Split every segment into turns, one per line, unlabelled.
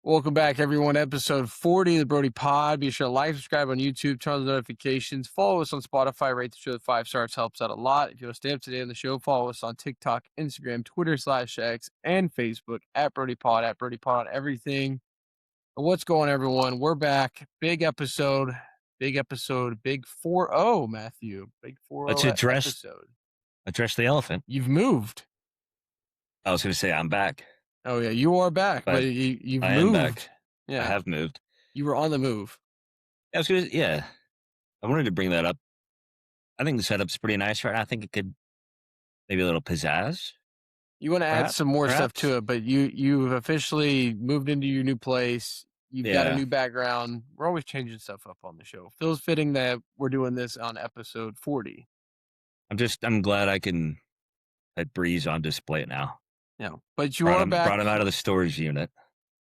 Welcome back, everyone. Episode 40 of the Brodie Pod. Be sure to like, subscribe on YouTube, turn on the notifications, follow us on Spotify, rate the show with 5 stars, helps out a lot. If you want to stay up to date on the show, follow us on TikTok, Instagram, Twitter/X, and Facebook at Brodie Pod, on everything. And what's going on, everyone? We're back. Big episode, big 4-0, Matthew. Big 4-0
Let's
episode.
Address the elephant.
You've moved.
I was going to say I'm back.
Oh, yeah, you are back, but you've moved.
Am back.
Yeah.
I have moved.
You were on the move.
I wanted to bring that up. I think the setup's pretty nice right now. I think it could maybe a little pizzazz.
You want to add some more stuff to it, but you've officially moved into your new place. You've got a new background. We're always changing stuff up on the show. Feels fitting that we're doing this on episode 40.
I'm glad I can put Breeze on display now.
Yeah, but you are back.
Brought him out of the storage unit,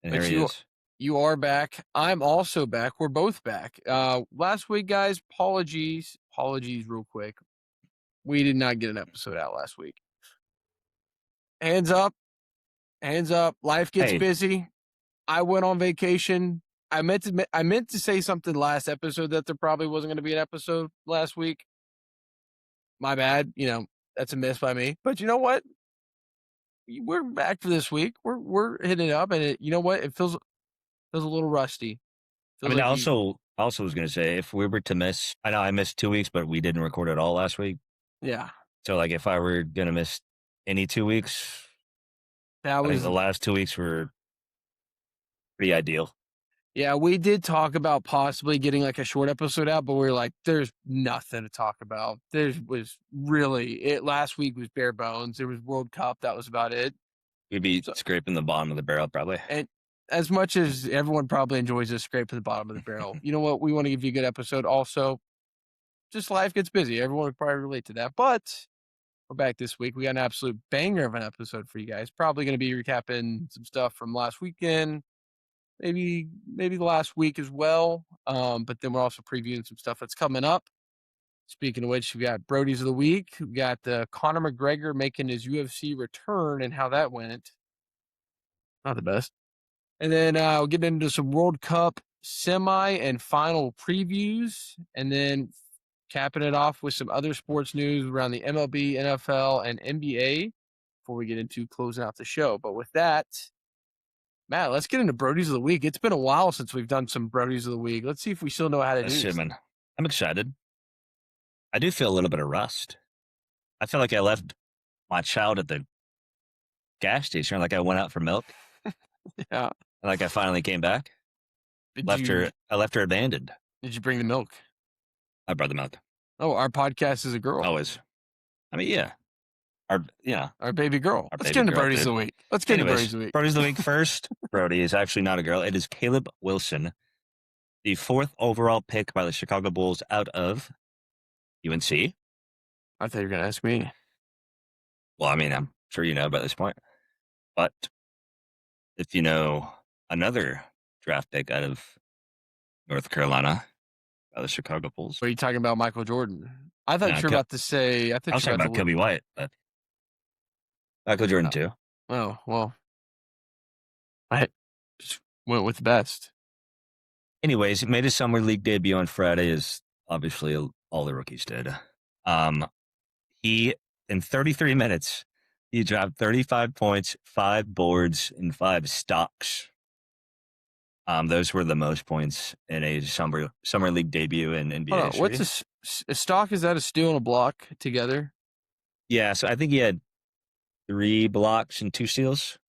and here he is.
You are back. I'm also back. We're both back. Last week, guys, apologies real quick. We did not get an episode out last week. Hands up. Life gets busy. I went on vacation. I meant to say something last episode that there probably wasn't going to be an episode last week. My bad. That's a miss by me. But you know what? We're back for this week. We're hitting it up, and you know what? It feels a little rusty.
I also was going to say, if we were to miss, I know I missed 2 weeks, but we didn't record at all last week.
Yeah.
So, if I were going to miss any 2 weeks, I think the last 2 weeks were pretty ideal.
Yeah, we did talk about possibly getting a short episode out, but we were like, there's nothing to talk about. Last week was bare bones. There was World Cup. That was about it.
We'd be scraping the bottom of the barrel probably.
And as much as everyone probably enjoys this scrape at the bottom of the barrel, you know what? We want to give you a good episode. Also, just life gets busy. Everyone would probably relate to that. But we're back this week. We got an absolute banger of an episode for you guys. Probably going to be recapping some stuff from last weekend. Maybe the last week as well. But then we're also previewing some stuff that's coming up. Speaking of which, we got Brodies of the Week. We got Conor McGregor making his UFC return and how that went. Not the best. And then we'll get into some World Cup semi and final previews. And then capping it off with some other sports news around the MLB, NFL, and NBA before we get into closing out the show. But with that, Matt, let's get into Brodies of the Week. It's been a while since we've done some Brodies of the Week. Let's see if we still know how to do this.
I'm excited. I do feel a little bit of rust. I feel like I left my child at the gas station, I went out for milk.
Yeah.
I finally came back. I left her abandoned.
Did you bring the milk?
I brought the milk.
Oh, our podcast is a girl.
Always. Yeah.
Our baby girl. Let's get into Brodies of the Week. Brodies of
the Week first. Brodie is actually not a girl. It is Caleb Wilson, the 4th overall pick by the Chicago Bulls out of UNC.
I thought you were going to ask me.
Well, I'm sure you know by this point. But if you know another draft pick out of North Carolina by the Chicago Bulls.
Are you talking about Michael Jordan? I thought you were about to say...
I was talking about Kobe White, but Michael Jordan too.
Oh, well. I just went with the best.
Anyways, he made his summer league debut on Friday, as obviously all the rookies did. He, in 33 minutes, he dropped 35 points, 5 boards, and 5 stocks. Those were the most points in a summer league debut in NBA history.
What's a stock? Is that a steal and a block together?
Yeah, so I think he had 3 blocks and 2 steals.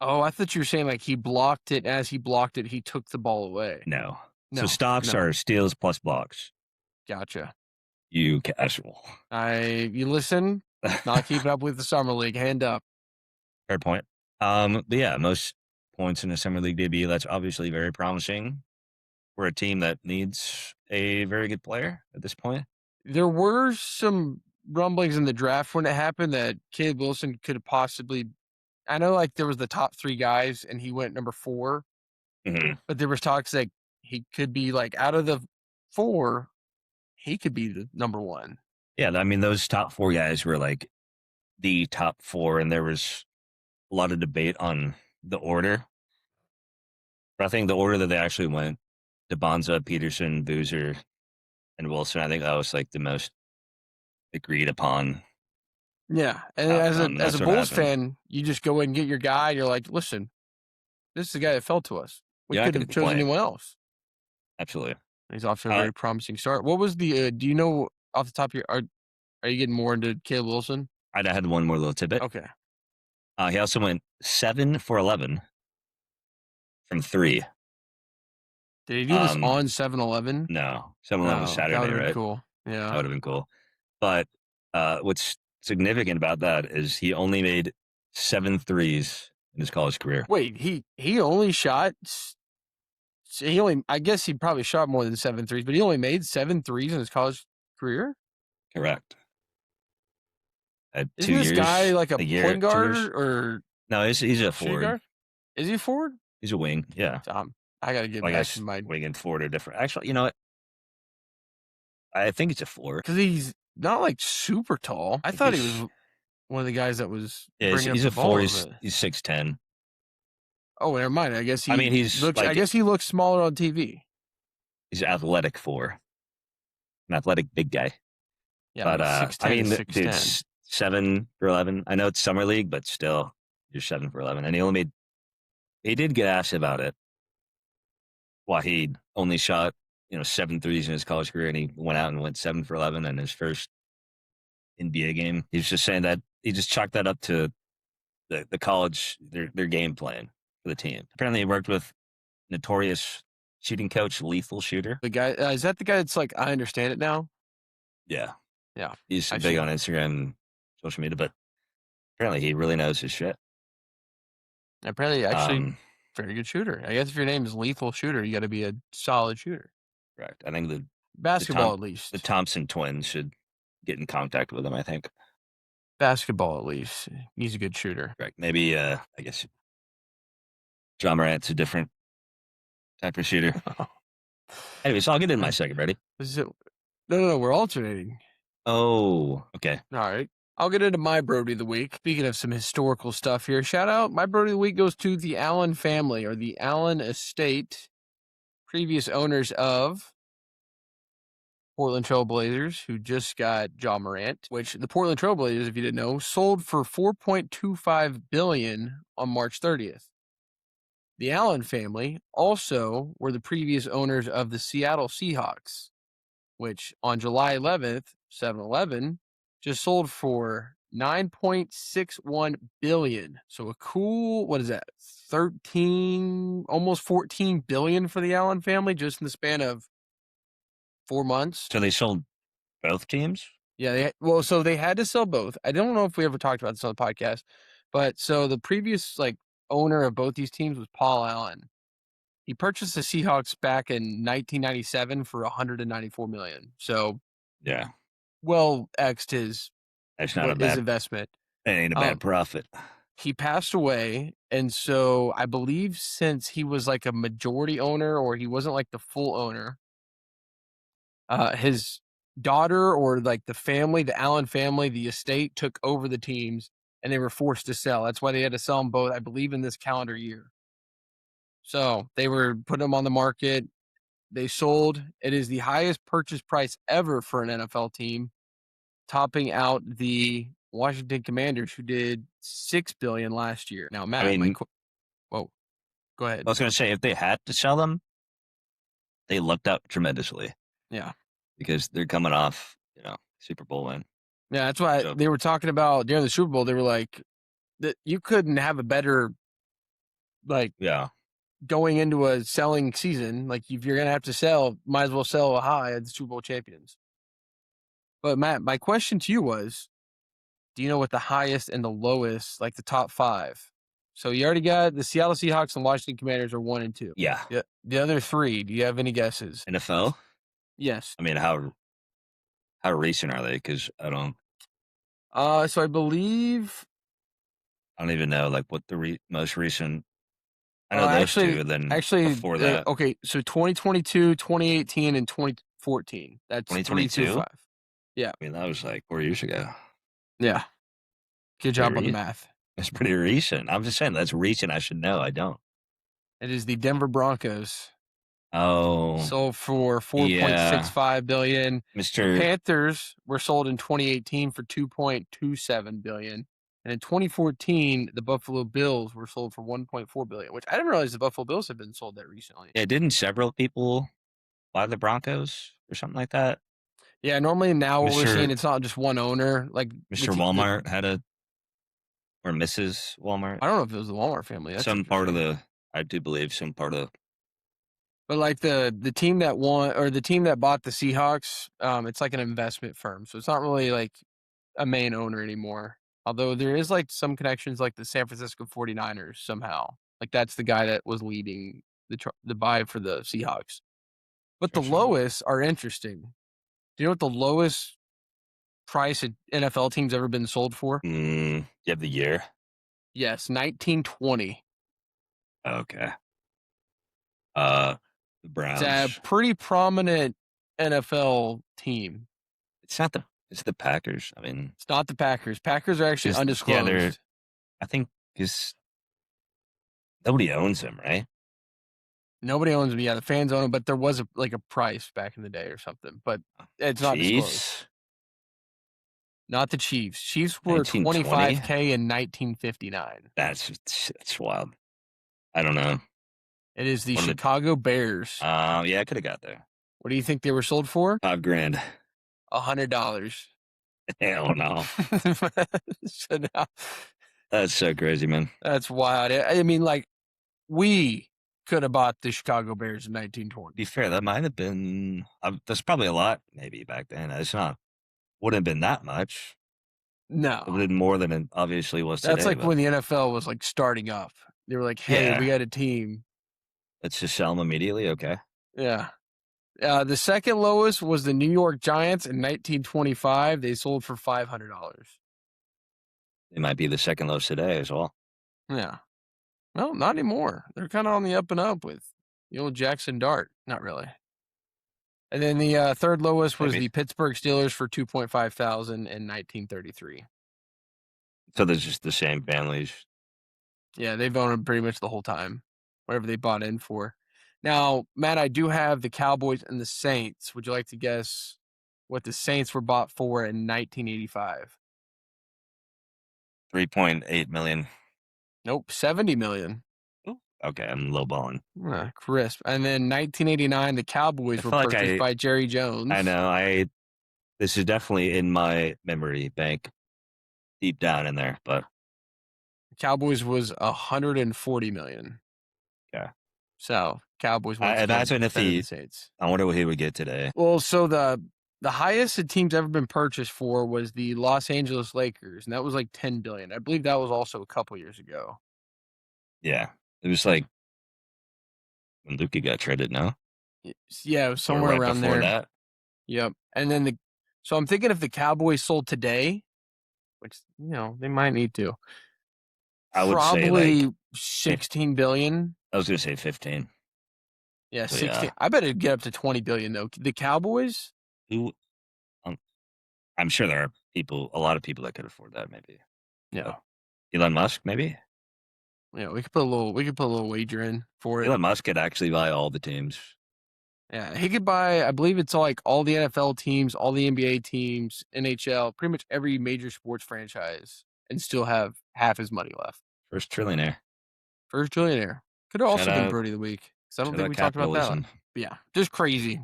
Oh, I thought you were saying he blocked it. As he blocked it, he took the ball away.
No. So stocks are steals plus blocks.
Gotcha.
You casual.
You listen, not keeping up with the summer league. Hand up.
Fair point. But yeah, most points in a summer league debut. That's obviously very promising for a team that needs a very good player at this point.
There were some rumblings in the draft when it happened that Caleb Wilson could have possibly... I know there was the top 3 guys and he went number 4.
Mm-hmm.
But there was talks he could be out of the 4, he could be the number 1.
Yeah, those top 4 guys were the top 4, and there was a lot of debate on the order. But I think the order that they actually went, DeBonza, Peterson, Boozer, and Wilson, I think that was like the most agreed upon
Yeah, and
outcome, and
as a
that's what
Bulls
happened.
fan, you just go in and get your guy. And you're like, listen, this is the guy that fell to us. We
You're not
could
going
have
to
chosen
complain.
anyone else.
Absolutely.
He's off to a
Uh,
very promising start. What was the? Do you know off the top of your? Are you getting more into Caleb Wilson?
I had one more little tidbit.
Okay.
He also went 7 for 11 from 3.
Did he do this on 7-Eleven?
No, 7-11 was
Oh, that would
Saturday,
have been
right?
cool. Yeah.
That would have been cool. But what's significant about that is he only made 7 threes in his college career.
Wait, he only shot. He only. I guess he probably shot more than 7 threes, but he only made 7 threes in his college career.
Correct. At
Isn't
2
this
years,
guy like a
year,
point
2
guard
years.
or
No, he's a
shooting
forward.
guard? Is he a forward?
He's a wing. Yeah.
I got to get
I
back
guess
to my
wing and forward are different. Actually, you know what? I think it's a 4.
because he's not like super tall. I thought he was one of the guys that was bringing
he's
up
a
the
4.
ball.
He's 6'10".
Oh, never mind. I guess he.
I mean, he's
looks.
like
I guess he looks smaller on TV.
he's athletic 4, an athletic big guy.
Yeah,
But
6'10",
I mean,
6'10".
dude, 7 for 11. I know it's summer league, but still, you're 7 for 11, and he only made. He did get asked about it. Why he only shot 7 threes in his college career, and he went out and went 7 for 11 in his first NBA game. He's just saying that he just chalked that up to the college their game plan for the team. Apparently, he worked with notorious shooting coach, lethal shooter.
The guy is that the guy that's like I understand it now.
Yeah,
Yeah,
he's
I
big
see.
on Instagram and social media, but apparently he really knows his shit.
Apparently, actually, very good shooter. I guess if your name is Lethal Shooter, you got to be a solid shooter.
Correct. I think
Basketball, at least.
the Thompson twins should get in contact with him. I think.
Basketball, at least. He's a good shooter.
Correct. Maybe I guess John Morant's a different type of shooter. Anyways, I'll get in my second. Ready?
No. We're alternating.
Oh, okay.
All right. I'll get into my Brodie of the week. Speaking of some historical stuff here, shout out. My Brodie of the week goes to the Allen family or the Allen estate, previous owners of Portland Trail Blazers, who just got Ja Morant, which the Portland Trail Blazers, if you didn't know, sold for $4.25 billion on March 30th. The Allen family also were the previous owners of the Seattle Seahawks, which on July 11th, 7-Eleven, just sold for $9.61 billion. So a cool, what is that? 13, almost $14 billion for the Allen family just in the span of 4 months.
So they sold both teams?
Yeah, so they had to sell both. I don't know if we ever talked about this on the podcast, but so the previous owner of both these teams was Paul Allen. He purchased the Seahawks back in 1997 for $194 million. So
yeah,
well xed his investment.
It ain't a bad profit.
He passed away, and so I believe since he was like a majority owner or he wasn't like the full owner, his daughter or like the family, the Allen family, the estate took over the teams and they were forced to sell. That's why they had to sell them both, I believe, in this calendar year. So they were putting them on the market. They sold. It is the highest purchase price ever for an NFL team, topping out the Washington Commanders, who did $6 billion last year. Now, Matt, go ahead.
I was going to say, if they had to sell them, they looked up tremendously.
Yeah,
because they're coming off, Super Bowl win.
Yeah, that's why they were talking about during the Super Bowl. They were like, that you couldn't have a better, going into a selling season. Like, if you're gonna have to sell, might as well sell a high at the Super Bowl champions. But Matt, my question to you was, do you know what the highest and the lowest, like the top 5? So you already got the Seattle Seahawks and Washington Commanders are 1 and 2.
Yeah.
The other 3, do you have any guesses?
NFL?
Yes.
I mean, how recent are they? Because I don't.
So I believe.
I don't even know what the most recent. I know those two. Then before that,
okay. So 2022, 2018, and 2014. That's
2022.
Yeah.
I mean, that was 4 years ago.
Yeah. Good job on the math.
That's pretty recent. I'm just saying that's recent. I should know. I don't.
It is the Denver Broncos.
Oh,
Sold for
yeah.
$4.65 billion. The
Mr.
Panthers were sold in 2018 for $2.27 billion. And in 2014, the Buffalo Bills were sold for $1.4 billion, which I didn't realize the Buffalo Bills had been sold that recently.
Yeah, didn't several people buy the Broncos or something like that?
Yeah, normally now what we're
Mr.
seeing, it's not just one owner. Like
Mr. Walmart had a, or Mrs. Walmart.
I don't know if it was the Walmart family. That's
Some part of
interesting.
the, I do believe some part of,
But like the team that won or the team that bought the Seahawks, it's like an investment firm. So it's not really like a main owner anymore. Although there is like some connections like the San Francisco 49ers somehow. Like that's the guy that was leading the buy for the Seahawks. But the
Sure.
lowest are interesting. Do you know what the lowest price an NFL team's ever been sold for?
you have the year?
Yes, 1920.
Okay. The
It's a
Browns.
pretty prominent NFL team.
It's the Packers. I mean,
It's not the Packers. Packers are actually
yeah,
undisclosed.
I think because nobody owns them, right?
Nobody owns them. Yeah, the fans own them, but there was a price back in the day or something. But it's not disclosed.
Chiefs?
Not the Chiefs. Chiefs were
1920?
$25K in 1959.
That's wild. I don't know.
It is the Chicago Bears.
Yeah, I could have got there.
What do you think they were sold for?
$5,000.
$100.
Hell no.
So now,
That's so crazy, man.
that's wild. I mean, like, we could have bought the Chicago Bears in 1920.
To be fair, that might have been. There's probably a lot maybe back then. It's not. Wouldn't have been that much.
No.
It would have been more than it obviously was today.
That's like when the NFL was like starting up. They were like, hey, we got a team.
Let's just sell them immediately. Okay.
Yeah. The second lowest was the New York Giants in 1925. They sold for $500.
It might be the second lowest today as well.
Yeah. Well, not anymore. They're kind of on the up and up with the old Jackson Dart. Not really. And then the third lowest was the Pittsburgh Steelers for $2,500 in 1933.
So there's just the same families.
Yeah, they've owned them pretty much the whole time, whatever they bought in for. Now, Matt, I do have the Cowboys and the Saints. Would you like to guess what the Saints were bought for in 1985?
$3.8 million.
Nope, $70 million.
Okay, I'm lowballing.
Crisp. And then 1989, the Cowboys were purchased by Jerry Jones.
I know. This is definitely in my memory bank, deep down in there. But
Cowboys was $140 million.
Yeah.
So Cowboys.
I imagine if
the Saints.
I wonder what he would get today.
Well, so the highest the team's ever been purchased for was the Los Angeles Lakers, and that was like $10 billion. I believe that was also a couple years ago.
Yeah, it was like when Luka got traded. No.
Yeah, it was somewhere around there.
That.
Yep. And then so I'm thinking if the Cowboys sold today, which they might need to.
I would
probably
say like
$16 billion.
I was gonna say 15.
Yeah, 16. Yeah. I bet it'd get up to $20 billion though. The Cowboys.
I'm sure there are a lot of people that could afford that. Maybe.
Yeah.
Elon Musk, maybe.
Yeah, we could put a little wager in for it.
Elon Musk could actually buy all the teams.
Yeah, he could buy, I believe it's like all the NFL teams, all the NBA teams, NHL, pretty much every major sports franchise, and still have half his money left.
First trillionaire.
Could have also been Brodie of the week. Because I don't think we talked about that one. But yeah, just crazy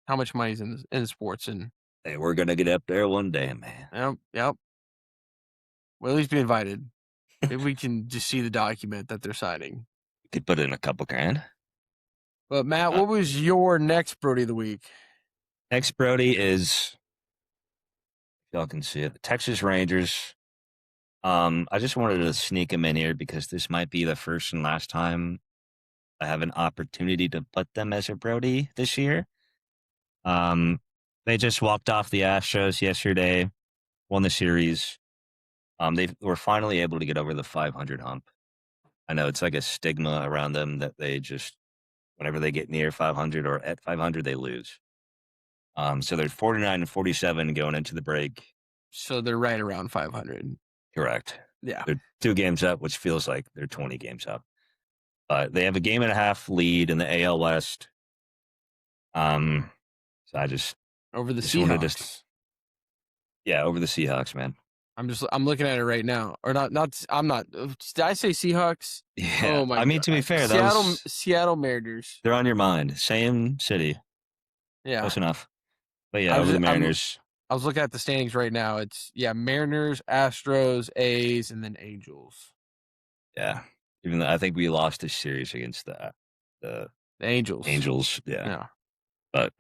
how much money's in sports. And
hey, we're going to get up there one day, man.
Yep. We'll at least be invited. Maybe we can just see the document that they're signing.
You could put in a couple grand.
But Matt, what was your next Brodie of the week?
Next Brodie is, if y'all can see it, the Texas Rangers. I just wanted to sneak him in here because this might be the first and last time I have an opportunity to put them as a Brodie this year. They just walked off the Astros yesterday, won the series. They were finally able to get over the 500 hump. I know it's like a stigma around them that they just, whenever they get near 500 or at 500, they lose. So they're 49-47 going into the break.
So they're right around 500.
Correct.
Yeah.
They're 2 games up, which feels like they're 20 games up. But they have a game and a half lead in the AL West. So I just
over the
just wanted
Seahawks.
over the Seahawks, man.
I'm looking at it right now. Or not I'm not. Did I say Seahawks?
Yeah.
Oh my
I mean,
god.
to be fair,
Seattle Mariners.
they're on your mind. Same city.
Yeah.
Close enough. But yeah, over the Mariners.
I was looking at the standings right now. It's Mariners, Astros, A's, and then Angels.
Yeah. Even though I think we lost a series against the
Angels.
Angels. Yeah. But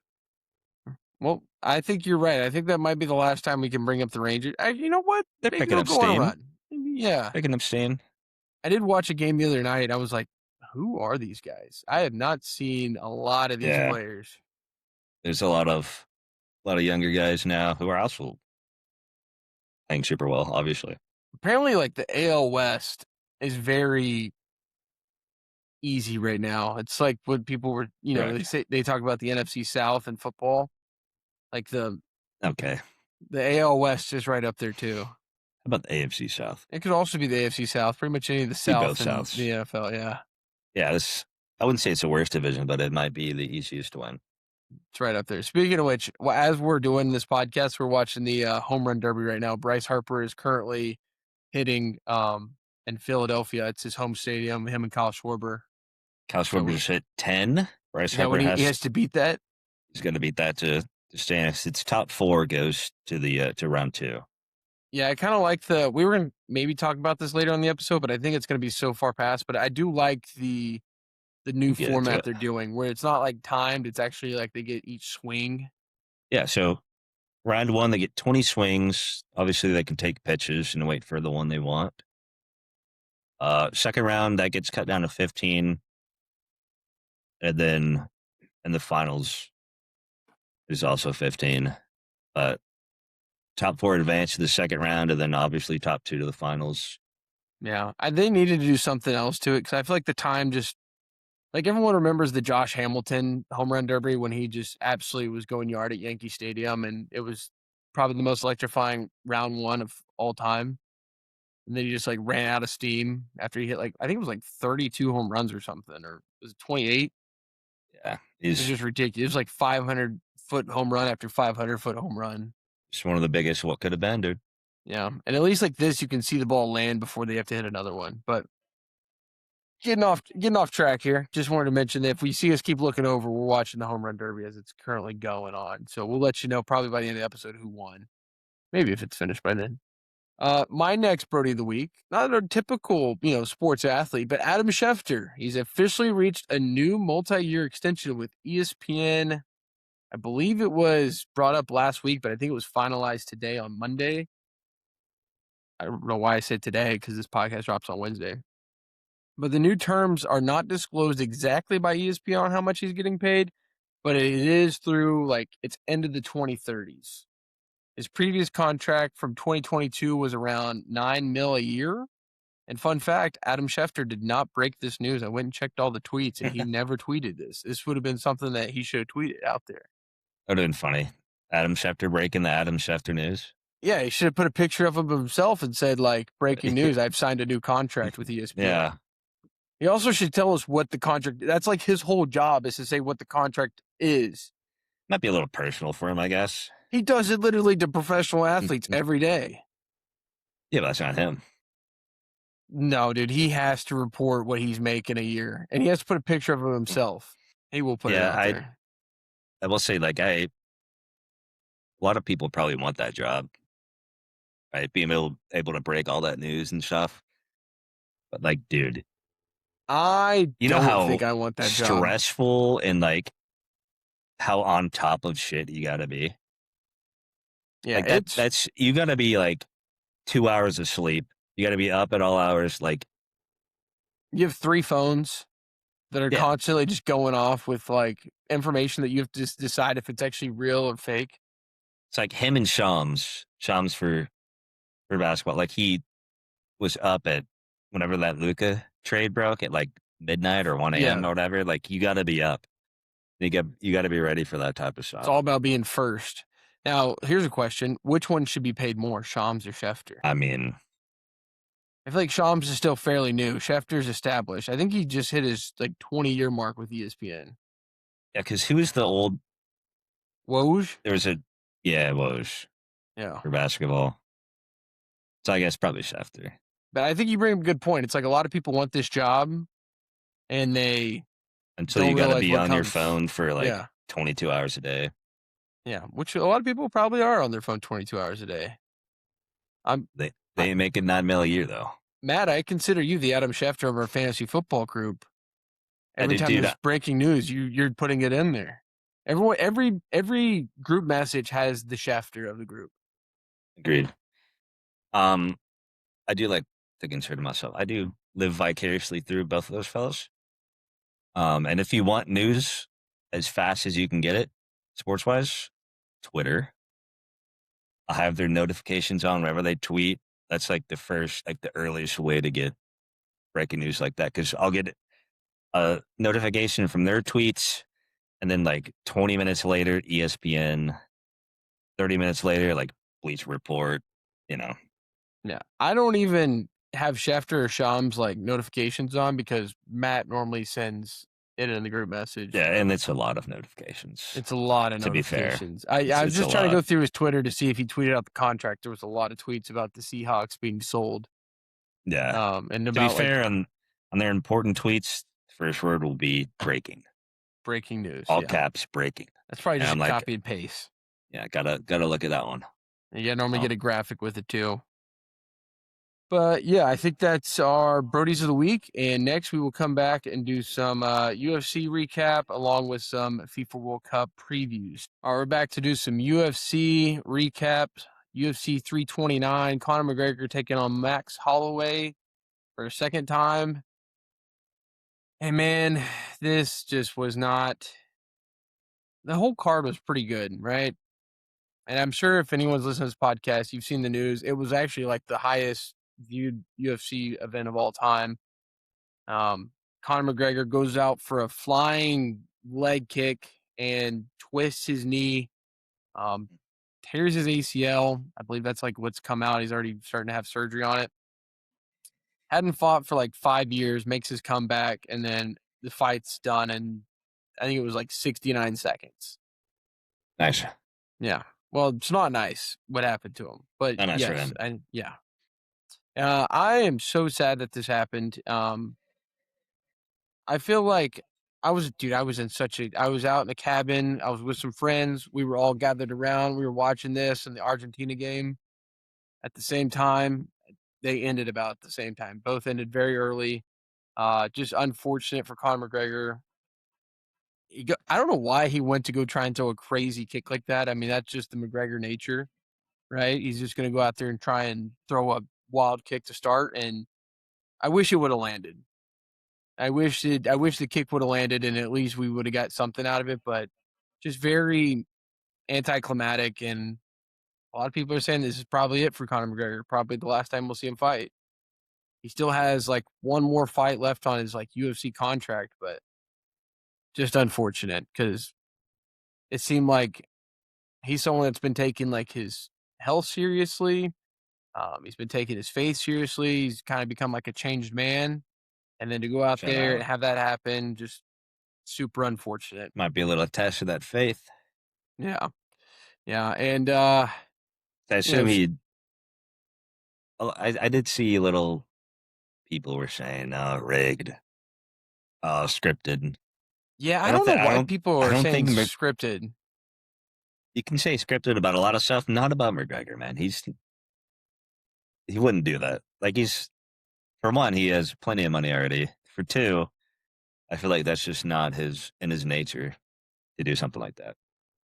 well, I think you're right. I think that might be the last time we can bring up the Rangers. You know what?
they're
Maybe
picking up
they'll go on a
steam.
run. Yeah.
Picking up steam.
I did watch a game the other night. I was like, who are these guys? I have not seen a lot of these players.
There's a lot of younger guys now who are also playing super well, obviously.
Apparently, like the AL West is very easy right now. It's like when people were, they talk about the NFC South in football. Like the AL West is right up there too.
How about the AFC South?
It could also be the AFC South. Pretty much any of the South in the NFL. Yeah.
Yeah, I wouldn't say it's the worst division, but it might be the easiest to win.
It's right up there. Speaking of which, as we're doing this podcast, we're watching the home run derby right now. Bryce Harper is currently hitting in Philadelphia. It's his home stadium. Him and Kyle Schwarber.
Kyle Schwarber just hit 10. Bryce Harper
he has to beat that.
He's going to beat that to stay. It's top 4 goes to the to round 2.
Yeah, I kind of like we were going to maybe talk about this later on the episode, but I think it's going to be so far past. But I do like the new format they're doing where it's not like timed. It's actually like they get each swing.
Yeah. So round 1, they get 20 swings. Obviously they can take pitches and wait for the one they want. Second round, that gets cut down to 15. And then in the finals is also 15. But top 4 advance to the second round, and then obviously top 2 to the finals.
Yeah, they needed to do something else to it because I feel like the time just like everyone remembers the Josh Hamilton home run derby when he just absolutely was going yard at Yankee Stadium, and it was probably the most electrifying round 1 of all time. And then he just like ran out of steam after he hit I think it was 32 home runs or something, or was it 28?
Yeah,
it was just ridiculous. It was 500-foot home run after 500-foot home run.
It's one of the biggest what could have been, dude.
Yeah, and at least like this, you can see the ball land before they have to hit another one. But getting off track here. Just wanted to mention that if we see us keep looking over, we're watching the home run derby as it's currently going on. So we'll let you know probably by the end of the episode who won. Maybe if it's finished by then. My next Brodie of the week, not a typical, sports athlete, but Adam Schefter. He's officially reached a new multi-year extension with ESPN. I believe it was brought up last week, but I think it was finalized today on Monday. I don't know why I said today because this podcast drops on Wednesday. But the new terms are not disclosed exactly by ESPN on how much he's getting paid, but it is through it's end of the 2030s. His previous contract from 2022 was around $9 million a year. And fun fact, Adam Schefter did not break this news. I went and checked all the tweets, and he never tweeted this. This would have been something that he should have tweeted out there.
That would have been funny. Adam Schefter breaking the Adam Schefter news.
Yeah, he should have put a picture of himself and said, breaking news, I've signed a new contract with ESPN.
Yeah.
He also should tell us what the contract, that's his whole job is to say what the contract is.
Might be a little personal for him, I guess.
He does it literally to professional athletes every day.
Yeah, but that's not him.
No, dude, he has to report what he's making a year, and he has to put a picture of himself. He will put it out there.
I will say, a lot of people probably want that job, right? Being able to break all that news and stuff. But dude,
I don't think I want that job.
Stressful and how on top of shit you gotta be.
Yeah,
that's you gotta be 2 hours of sleep. You gotta be up at all hours.
You have 3 phones that are constantly just going off with information that you have to just decide if it's actually real or fake.
It's like him and Shams for basketball. He was up at whenever that Luka trade broke at midnight or 1 a.m. or whatever. You gotta be up. You gotta be ready for that type of stuff.
It's all about being first. Now, here's a question. Which one should be paid more, Shams or Schefter?
I mean,
I feel like Shams is still fairly new. Schefter's established. I think he just hit his 20-year mark with ESPN.
Yeah, because who was the old?
Woj?
There was a Woj
Yeah.
for basketball. So I guess probably Schefter.
But I think you bring up a good point. It's like a lot of people want this job and they
Until
don't
you got to
realize
be
what
on your
comes.
phone for like
Yeah.
22 hours a day.
Yeah. Which a lot of people probably are on their phone 22 hours a day.
They ain't making $9 million a year though.
Matt, I consider you the Adam Schefter of our fantasy football group. Every time
Dude,
there's breaking news, you're putting it in there. Every group message has the Schefter of the group.
agreed. I do like to consider myself. I do live vicariously through both of those fellas. And if you want news as fast as you can get it, sports wise, Twitter. I have their notifications on whenever they tweet. That's like the first, like the earliest way to get breaking news like that. Cause I'll get a notification from their tweets and then like 20 minutes later, ESPN, 30 minutes later, like Bleach Report, you know.
Yeah. I don't even have Schefter or Shams notifications on because Matt normally sends it in the group message.
Yeah, and it's a lot of notifications.
It's a lot of
to
notifications.
Be fair.
I was just trying to go through his Twitter to see if he tweeted out the contract. There was a lot of tweets about the Seahawks being sold.
Yeah.
And
to
about
be fair, on their important tweets, first word will be breaking.
Breaking news.
All caps, breaking.
That's probably just a copy and paste.
Yeah, gotta look at that one.
You normally get a graphic with it too. But yeah, I think that's our Brodies of the week. And next we will come back and do some UFC recap along with some FIFA World Cup previews. All right, we're back to do some UFC recap. UFC 329, Conor McGregor taking on Max Holloway for a second time. And man, this just was not. The whole card was pretty good, right? And I'm sure if anyone's listening to this podcast, you've seen the news. It was actually like the highest viewed UFC event of all time. Conor McGregor goes out for a flying leg kick and twists his knee, tears his ACL. I believe that's like what's come out. He's already starting to have surgery on it. Hadn't fought for like 5 years, makes his comeback, and then the fight's done in, I think it was like 69 seconds.
Nice.
Yeah. Well, it's not nice what happened to him, but
nice
yes, and yeah. I am so sad that this happened. I feel like I was out in a cabin. I was with some friends. We were all gathered around. We were watching this and the Argentina game at the same time. They ended about at the same time. Both ended very early. Just unfortunate for Conor McGregor. I don't know why he went to go try and throw a crazy kick like that. I mean, that's just the McGregor nature, right? He's just going to go out there and try and throw a wild kick to start. And I wish it would have landed. I wish the kick would have landed and at least we would have got something out of it, but just very anticlimactic. And a lot of people are saying this is probably it for Conor McGregor. Probably the last time we'll see him fight. He still has like one more fight left on his like UFC contract, but just unfortunate because it seemed like he's someone that's been taking like his health seriously. He's been taking his faith seriously. He's kind of become like a changed man. And then to go out there and have that happen, just super unfortunate.
Might be a little test of that faith.
Yeah. Yeah. And
I assume I did see little people were saying rigged, scripted.
Yeah, I don't know why people are saying scripted.
You can say scripted about a lot of stuff, not about McGregor, man. He wouldn't do that. Like for one, he has plenty of money already. For two, I feel like that's just not in his nature to do something like that.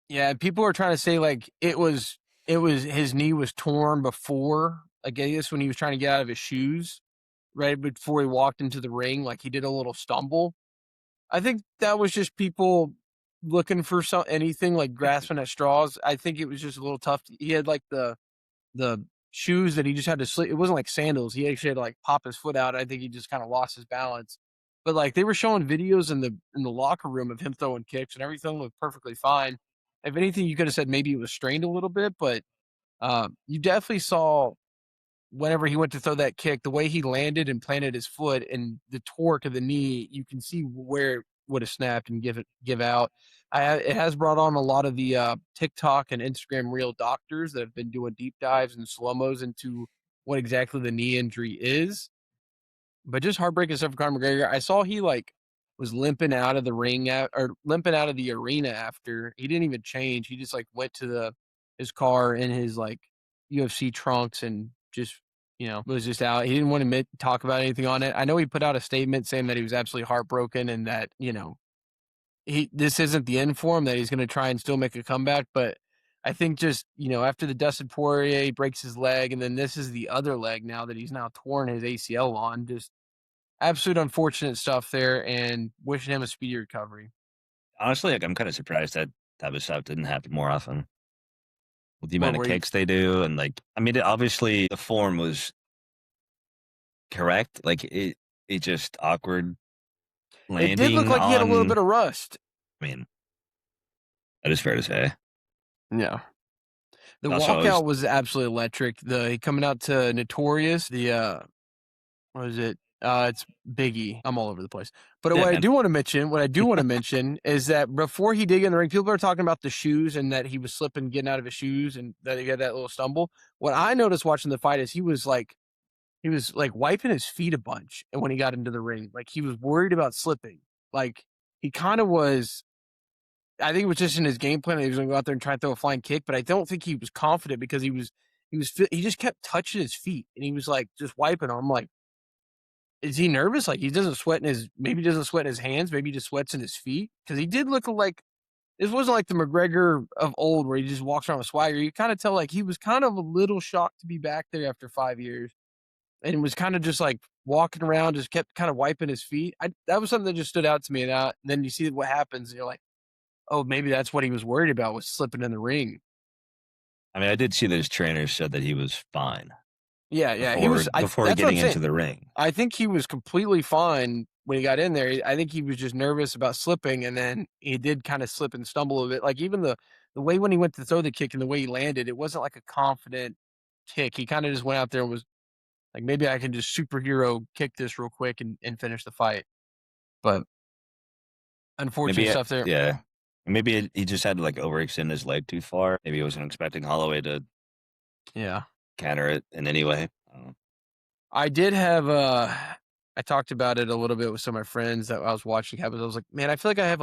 Yeah, people are trying to say like it was his knee was torn before, like I guess when he was trying to get out of his shoes, right before he walked into the ring, like he did a little stumble. I think that was just people looking for anything like grasping at straws. I think it was just a little tough. He had like the shoes that he just had to slip. It wasn't like sandals. He actually had to like pop his foot out. I think he just kind of lost his balance. But like they were showing videos in the locker room of him throwing kicks and everything looked perfectly fine. If anything, you could have said maybe it was strained a little bit, but you definitely saw whenever he went to throw that kick, the way he landed and planted his foot and the torque of the knee, you can see where it would have snapped and give out. It has brought on a lot of the TikTok and Instagram reel doctors that have been doing deep dives and slow-mos into what exactly the knee injury is. But just heartbreaking stuff for Conor McGregor. I saw he was limping out of the ring or limping out of the arena after. He didn't even change. He just went to his car in his UFC trunks and just was just out. He didn't want to talk about anything on it. I know he put out a statement saying that he was absolutely heartbroken and that this isn't the end for him, that he's going to try and still make a comeback. But I think just after the Dustin Poirier, he breaks his leg, and then this is the other leg now that he's now torn his ACL on. Just absolute unfortunate stuff there, and wishing him a speedy recovery.
Honestly, I'm kind of surprised that type of stuff didn't happen more often. With the amount of kicks they do, and obviously the form was correct. It just awkward landing.
It did look like he had a little bit of rust.
I mean, that is fair to say.
Yeah. The walkout was absolutely electric. He coming out to Notorious, what was it? It's Biggie. I'm all over the place. But what I do want to mention is that before he did get in the ring, people are talking about the shoes and that he was slipping, getting out of his shoes, and that he had that little stumble. What I noticed watching the fight is he was wiping his feet a bunch, and when he got into the ring, he was worried about slipping. He kind of was. I think it was just in his game plan that he was going to go out there and try and throw a flying kick, but I don't think he was confident because he just kept touching his feet, and he was just wiping them. I'm like, is he nervous? He doesn't sweat maybe he doesn't sweat in his hands. Maybe he just sweats in his feet. Cause he did look this wasn't like the McGregor of old where he just walks around with swagger. You kind of tell he was kind of a little shocked to be back there after 5 years and was kind of just walking around, just kept kind of wiping his feet. That was something that just stood out to me. And then you see what happens and you're like, oh, maybe that's what he was worried about, was slipping in the ring.
I mean, I did see that his trainer said that he was fine.
Yeah.
Before getting into the ring.
I think he was completely fine when he got in there. I think he was just nervous about slipping, and then he did kind of slip and stumble a bit. Even the way when he went to throw the kick and the way he landed, it wasn't a confident kick. He kind of just went out there and was maybe I can just superhero kick this real quick and finish the fight. But unfortunate stuff there.
Yeah. Maybe he just had to overextend his leg too far. Maybe he wasn't expecting Holloway to counter it in any way.
I did have I talked about it a little bit with some of my friends that I was watching happen. I was like, man, I feel like I have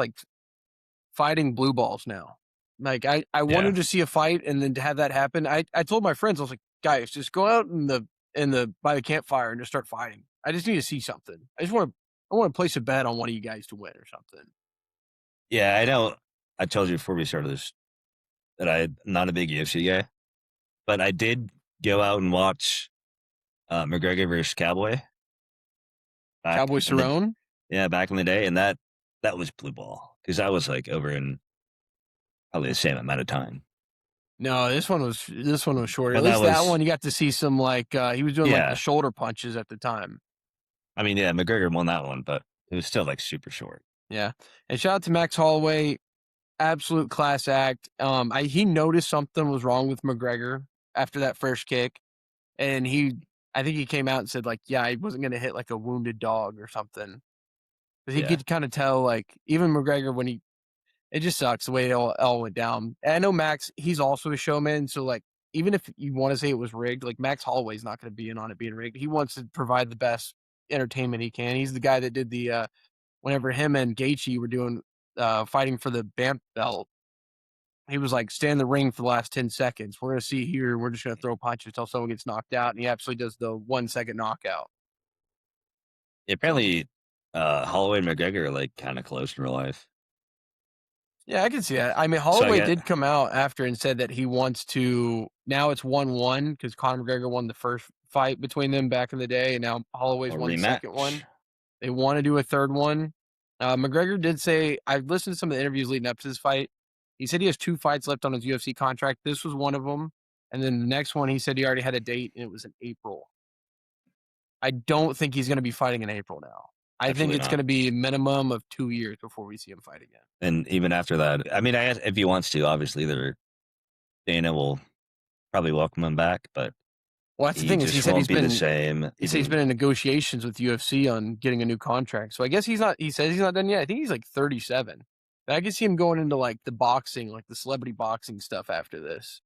fighting blue balls now. I wanted to see a fight, and then to have that happen, I told my friends, I was like, guys, just go out by the campfire and just start fighting. I just need to see something. I want to place a bet on one of you guys to win or something.
Yeah, I know. I told you before we started this that I'm not a big UFC guy, but I did go out and watch McGregor versus Cowboy.
Cowboy Cerrone?
Yeah, back in the day, and that was blue ball because that was over in probably the same amount of time.
No, this one was shorter. At least that one you got to see some he was doing the shoulder punches at the time.
I mean, yeah, McGregor won that one, but it was still super short.
Yeah, and shout out to Max Holloway, absolute class act. He noticed something was wrong with McGregor after that first kick, and I think he came out and said yeah, he wasn't going to hit a wounded dog or something. Because he could kind of tell even McGregor it just sucks the way it all went down. And I know Max, he's also a showman, so even if you want to say it was rigged, Max Holloway's not going to be in on it being rigged. He wants to provide the best entertainment he can. He's the guy that did the whenever him and Gaethje were doing fighting for the BAMP belt, he was stay in the ring for the last 10 seconds. We're going to see here. We're just going to throw punches until someone gets knocked out. And he absolutely does the 1 second knockout.
Apparently, Holloway and McGregor are kind of close in real life.
Yeah, I can see that. I mean, Holloway did come out after and said that he wants to. Now it's 1-1 because Conor McGregor won the first fight between them back in the day, and now Holloway's won the second one. They want to do a third one. McGregor did say, I've listened to some of the interviews leading up to this fight. He said he has 2 fights left on his UFC contract. This was one of them. And then the next one, he said he already had a date, and it was in April. I don't think he's going to be fighting in April now. I think it's going to be a minimum of 2 years before we see him fight again.
And even after that, I mean, if he wants to, obviously, Dana will probably welcome him back. But
Well, that's the
He
thing is he
just
said
won't be the same.
he said he's been in negotiations with UFC on getting a new contract. So I guess he says he's not done yet. I think he's like 37. And I can see him going into like the boxing, like the celebrity boxing stuff after this.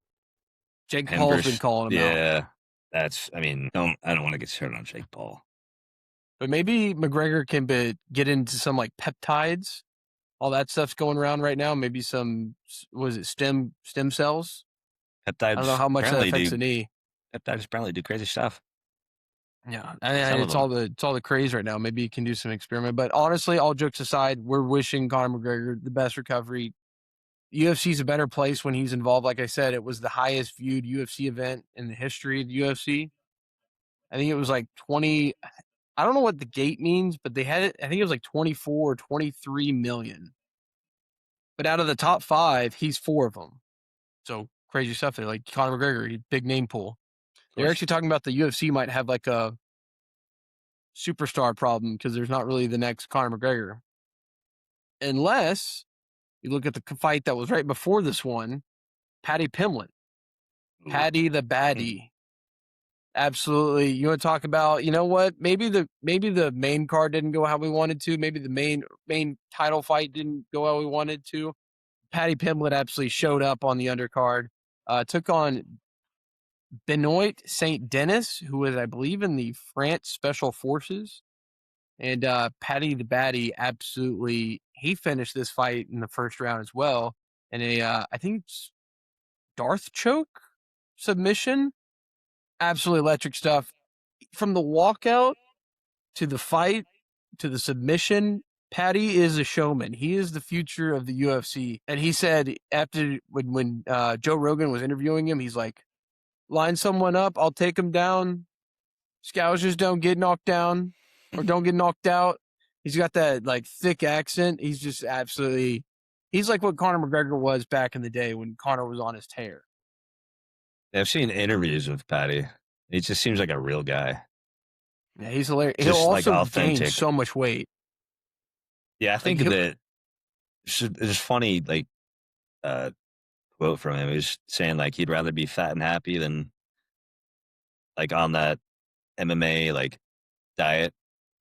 Jake
him
Paul's been calling him out.
Yeah, I don't want to get started on Jake Paul.
But maybe McGregor can get into some like peptides. All that stuff's going around right now. Maybe some, was it stem cells?
Peptides.
I don't know how much that affects the knee.
Peptides apparently do crazy stuff.
Yeah, and it's all the craze right now. Maybe you can do some experiment. But honestly, all jokes aside, we're wishing Conor McGregor the best recovery. UFC's a better place when he's involved. Like I said, it was the highest viewed UFC event in the history of the UFC. I think it was like 20. I don't know what the gate means, but they had it. I think it was like 24 or 23 million. But out of the top 5, he's 4 of them. So crazy stuff there. Like Conor McGregor, big name pool. They're actually talking about the UFC might have like a superstar problem because there's not really the next Conor McGregor. Unless you look at the fight that was right before this one, Paddy Pimblett. Paddy the Baddy. Absolutely. You want to talk about, you know what? Maybe the main card didn't go how we wanted to. Maybe the main title fight didn't go how we wanted to. Paddy Pimblett absolutely showed up on the undercard. Took on Benoit Saint Denis, who was, I believe, in the France Special Forces. And Paddy the Baddy he finished this fight in the first round as well. And I think it's Darth choke submission. Absolutely electric stuff. From the walkout to the fight to the submission, Paddy is a showman. He is the future of the UFC. And he said after when Joe Rogan was interviewing him, he's like, line someone up, I'll take him down. Scousers don't get knocked down or don't get knocked out. He's got that like thick accent. He's just he's like what Conor McGregor was back in the day when Conor was on his tear.
I've seen interviews with Paddy. He just seems like a real guy.
Yeah, he's hilarious.
Just
He'll also
like
gain
authentic.
so much weight.
Yeah, I think that it's funny, like quote from him. He was saying like he'd rather be fat and happy than like on that MMA like diet,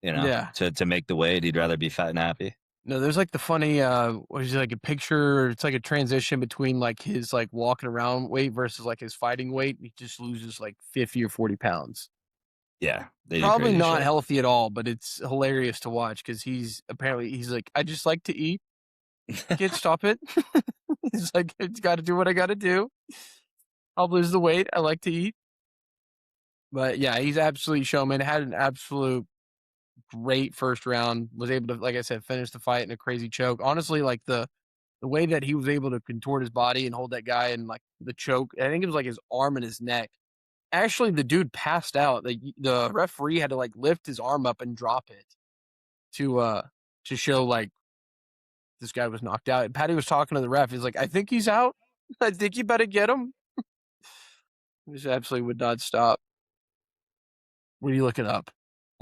you know,
Yeah.
to make the weight. He'd rather be fat and happy.
No, there's like the funny, what is it, like a picture? It's like a transition between like his like walking around weight versus like his fighting weight. He just loses like 50 or 40 pounds.
Yeah,
Probably not healthy at all, but it's hilarious to watch because he's like, I just like to eat. Can't stop it. He's like, it's got to do what I got to do. I'll lose the weight. I like to eat. But yeah, he's absolutely showman. Had an absolute great first round. Was able to, like I said, finish the fight in a crazy choke. Honestly, like the way that he was able to contort his body and hold that guy in like the choke. I think it was like his arm and his neck. Actually, the dude passed out. The referee had to like lift his arm up and drop it to show like this guy was knocked out. And Paddy was talking to the ref. He's like, I think he's out. I think you better get him. He just absolutely would not stop. What are you looking up?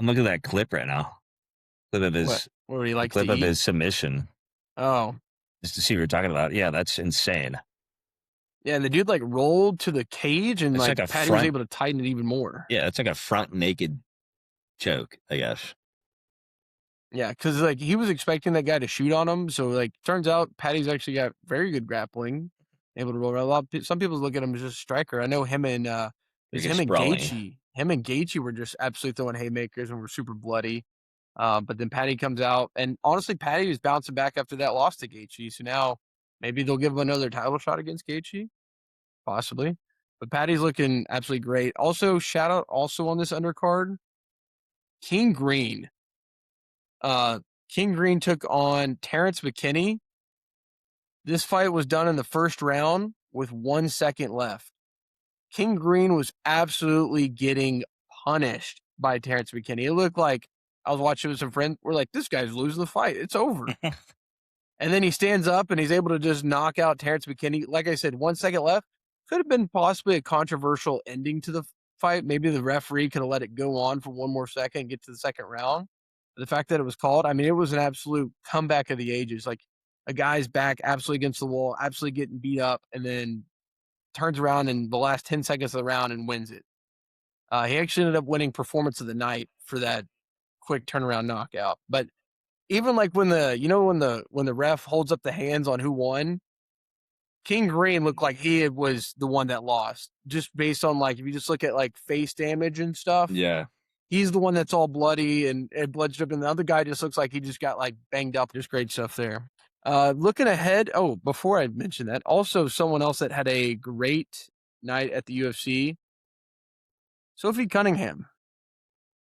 I'm looking at that clip right now. Clip of his
where he likes
clip
to
of
eat?
his submission.
Oh.
Just to see what you're talking about. Yeah, that's insane.
Yeah, and the dude like rolled to the cage and like Paddy was able to tighten it even more.
Yeah, it's like a front naked choke, I guess.
Yeah, because like he was expecting that guy to shoot on him. So like turns out Paddy's actually got very good grappling, able to roll around. Some people look at him as just a striker. I know him and Gaethje. Him and Gaethje were just absolutely throwing haymakers and were super bloody. But then Paddy comes out, and honestly, Paddy was bouncing back after that loss to Gaethje. So now maybe they'll give him another title shot against Gaethje, possibly. But Paddy's looking absolutely great. Also, shout out also on this undercard, King Green. King Green took on Terrence McKinney. This fight was done in the first round with 1 second left. King Green was absolutely getting punished by Terrence McKinney. It looked like I was watching with some friends. We're like, this guy's losing the fight. It's over. And then he stands up and he's able to just knock out Terrence McKinney. Like I said, 1 second left. Could have been possibly a controversial ending to the fight. Maybe the referee could have let it go on for 1 more second and get to the second round. But the fact that it was called, I mean, it was an absolute comeback of the ages. Like a guy's back absolutely against the wall, absolutely getting beat up, and then turns around in the last 10 seconds of the round and wins it. He actually ended up winning performance of the night for that quick turnaround knockout. But even like when the ref holds up the hands on who won, King Green looked like he was the one that lost, just based on like if you just look at like face damage and stuff.
Yeah.
He's the one that's all bloody and blood dripping. And the other guy just looks like he just got like banged up. Just great stuff there. Looking ahead. Oh, before I mention that, also someone else that had a great night at the UFC, Sophie Cunningham.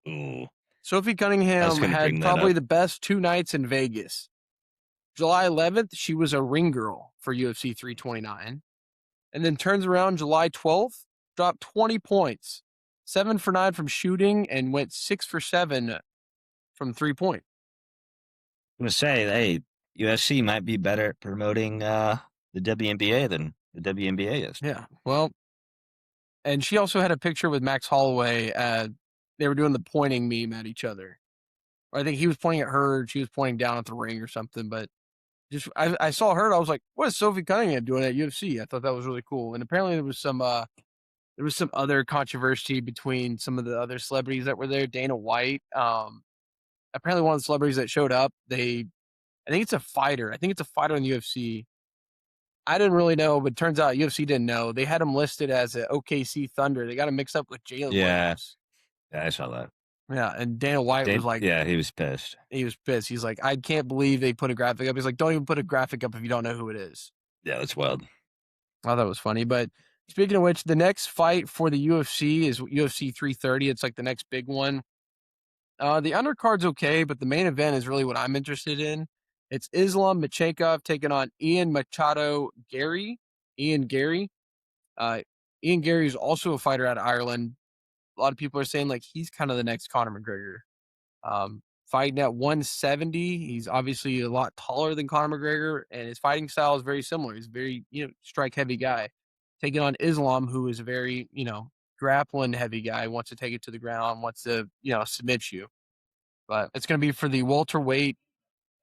Ooh.
Sophie Cunningham had probably
up.
the best 2 nights in Vegas. July 11th, she was a ring girl for UFC 329. And then turns around July 12th, dropped 20 points, 7 for 9 from shooting, and went 6 for 7 from 3-point.
I'm going to say, hey, UFC might be better at promoting the WNBA than the WNBA is.
Yeah, well, and she also had a picture with Max Holloway. They were doing the pointing meme at each other. Or I think he was pointing at her, she was pointing down at the ring or something. But just I saw her, and I was like, what is Sophie Cunningham doing at UFC? I thought that was really cool. And apparently there was some other controversy between some of the other celebrities that were there. Dana White, apparently one of the celebrities that showed up, I think it's a fighter. I think it's a fighter in the UFC. I didn't really know, but turns out UFC didn't know. They had him listed as an OKC Thunder. They got him mixed up with Jalen Williams.
Yeah, I saw that.
Yeah, and Dana White was like...
Yeah, he was pissed.
He was pissed. He's like, I can't believe they put a graphic up. He's like, don't even put a graphic up if you don't know who it is.
Yeah, that's wild.
I thought that was funny. But speaking of which, the next fight for the UFC is UFC 330. It's like the next big one. The undercard's okay, but the main event is really what I'm interested in. It's Islam Makhachev taking on Ian Machado Gary. Ian Gary. Ian Gary is also a fighter out of Ireland. A lot of people are saying like he's kind of the next Conor McGregor. Fighting at 170, he's obviously a lot taller than Conor McGregor, and his fighting style is very similar. He's a very strike heavy guy. Taking on Islam, who is a very grappling heavy guy, wants to take it to the ground, wants to submit you. But it's going to be for the welterweight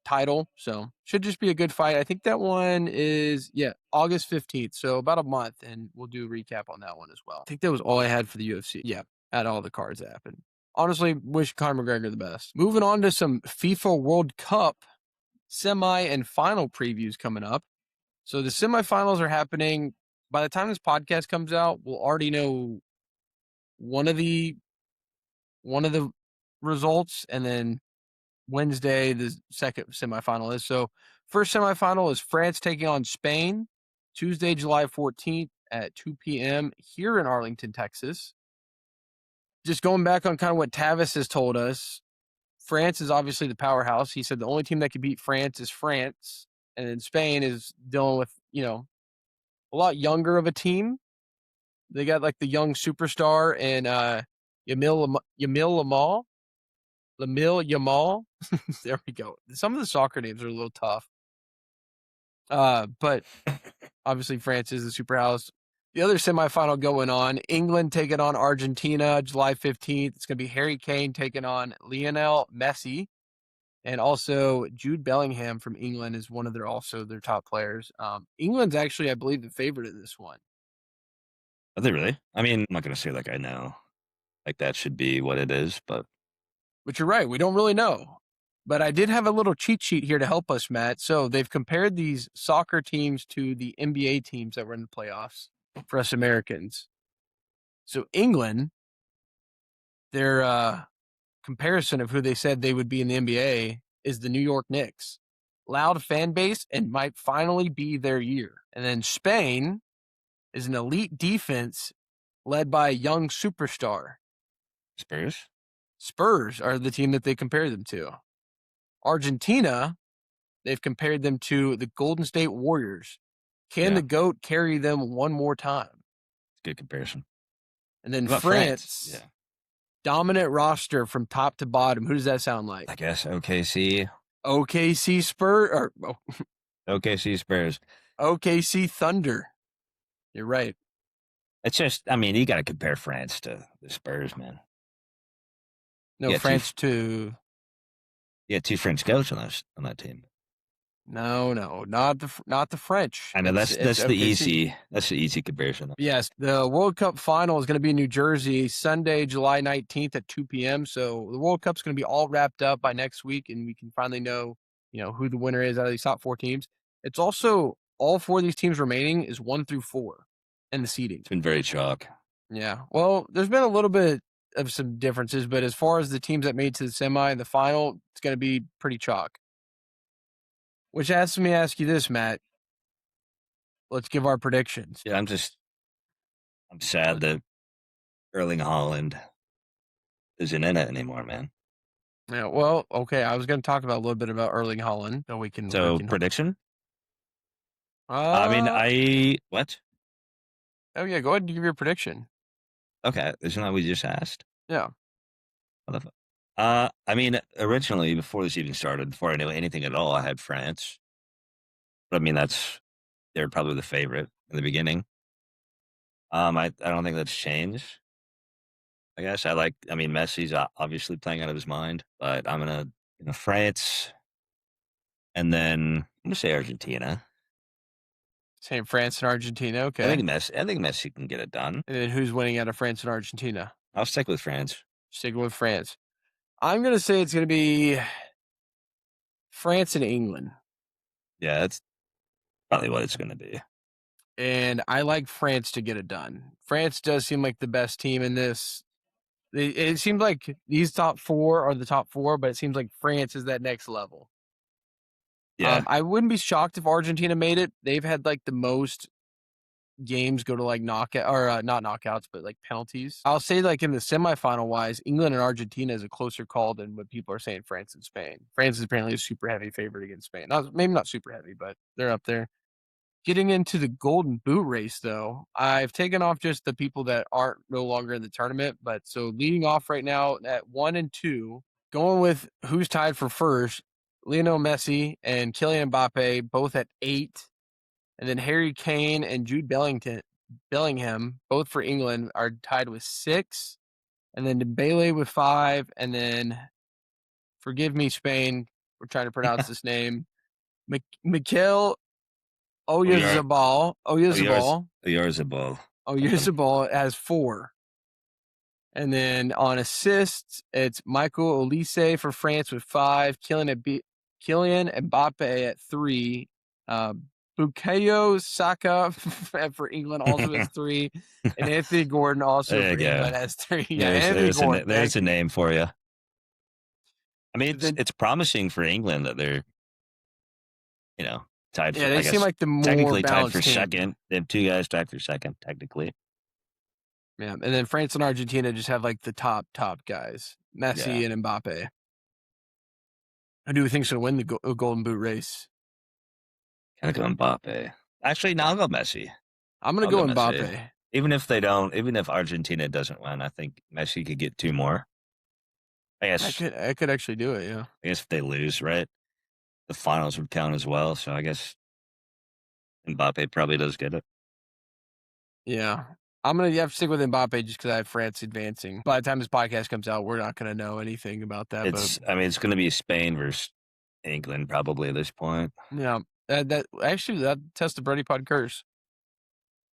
title, so should just be a good fight. I think that one is August 15th, so about a month, and we'll do a recap on that one as well. I think that was all I had for the UFC. Yeah, at all the cards that happened. Honestly, wish Conor McGregor the best. Moving on to some FIFA World Cup semi and final previews coming up. So the semifinals are happening. By the time this podcast comes out, we'll already know one of the results, and then Wednesday, the second semifinal is. So first semifinal is France taking on Spain, Tuesday, July 14th at 2 p.m. here in Arlington, Texas. Just going back on kind of what Tavis has told us, France is obviously the powerhouse. He said the only team that can beat France is France. And then Spain is dealing with, a lot younger of a team. They got like the young superstar and Yamil Yamal. There we go. Some of the soccer names are a little tough. But obviously France is the superhouse. The other semifinal going on, England taking on Argentina, July 15th. It's going to be Harry Kane taking on Lionel Messi. And also Jude Bellingham from England is one of their top players. England's actually, I believe, the favorite in this one.
Are they really? I mean, I'm not going to say like I know. Like that should be what it is, but
you're right. We don't really know. But I did have a little cheat sheet here to help us, Matt. So they've compared these soccer teams to the NBA teams that were in the playoffs for us Americans. So England, their comparison of who they said they would be in the NBA is the New York Knicks. Loud fan base and might finally be their year. And then Spain is an elite defense led by a young superstar. Spurs are the team that they compared them to. Argentina, they've compared them to the Golden State Warriors. Can the GOAT carry them one more time?
Good comparison.
And then France, dominant roster from top to bottom. Who does that sound like?
I guess OKC.
OKC Spurs.
OKC Spurs.
OKC Thunder. You're right.
It's just, I mean, you got to compare France to the Spurs, man.
No, France to...
Yeah, two French coaches on that team.
No, not the French.
I know
It's
that's the
OKC.
easy comparison.
Yes, the World Cup final is going to be in New Jersey Sunday, July 19th at 2 p.m. So the World Cup's going to be all wrapped up by next week, and we can finally know, who the winner is out of these top 4 teams. It's also all 4 of these teams remaining is 1 through 4 in the seeding.
It's been very chalk.
Yeah. Well, there's been a little bit of some differences, but as far as the teams that made to the semi and the final, it's going to be pretty chalk. Which has me ask you this, Matt. Let's give our predictions.
Yeah, I'm sad that Erling Haaland isn't in it anymore, man.
Yeah, well, okay. I was going to talk about a little bit about Erling Haaland, so we can.
Prediction?
Uh,
what?
Oh yeah, go ahead and give your prediction.
Okay, isn't that what we just asked?
Yeah.
Originally, before this even started, before I knew anything at all, I had France. But they're probably the favorite in the beginning. I don't think that's changed. I guess Messi's obviously playing out of his mind, but I'm gonna France, and then I'm gonna say Argentina.
Same France and Argentina. Okay.
I think Messi can get it done.
And then who's winning out of France and Argentina?
I'll stick with France.
Sticking with France. I'm going to say it's going to be France and England.
Yeah, that's probably what it's going to be.
And I like France to get it done. France does seem like the best team in this. It seems like these top 4 are the top 4, but it seems like France is that next level.
Yeah.
I wouldn't be shocked if Argentina made it. They've had like the most games go to like knockout or not knockouts, but like penalties. I'll say like in the semifinal wise, England and Argentina is a closer call than what people are saying France and Spain. France is apparently a super heavy favorite against Spain. Maybe not super heavy, but they're up there. Getting into the golden boot race though, I've taken off just the people that aren't no longer in the tournament. But so leading off right now at 1 and 2, going with who's tied for first, Lionel Messi and Kylian Mbappe, both at 8. And then Harry Kane and Jude Bellingham, both for England, are tied with 6. And then Dembele with 5. And then, forgive me, Spain, we're trying to pronounce this name, Mikel Oyarzabal. Oyarzabal has 4. And then on assists, it's Michael Olise for France with 5. Kylian Mbappe at 3. Bukayo Saka for England also has 3. And Anthony Gordon also for England has 3. Yeah,
there's a name for you. I mean, it's promising for England that they're, tied for,
they seem like the more
technically tied for
team.
second. They have 2 guys tied for second, technically.
Yeah, and then France and Argentina just have like the top guys, Messi and Mbappe. Who do you think's going to win the Golden Boot race?
Gotta go Mbappe. Actually, no, I'll go Messi.
I'm going to go Mbappe.
Even if Argentina doesn't win, I think Messi could get 2 more. I guess
I could actually do it, yeah.
I guess if they lose, right? The finals would count as well, so I guess Mbappe probably does get it.
Yeah. I'm going to have to stick with Mbappe just because I have France advancing. By the time this podcast comes out, we're not going to know anything about that.
It's going to be Spain versus England probably at this point.
Yeah. That tests the Brodie Pod curse.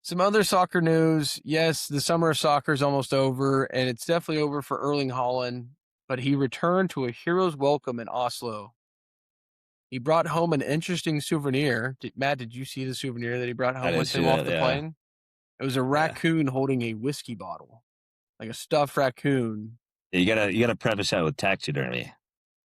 Some other soccer news. Yes, the summer of soccer is almost over, and it's definitely over for Erling Haaland, but he returned to a hero's welcome in Oslo. He brought home an interesting souvenir. Matt, did you see the souvenir that he brought home with him off the plane? It was a raccoon holding a whiskey bottle, like a stuffed raccoon.
You gotta preface that with taxidermy.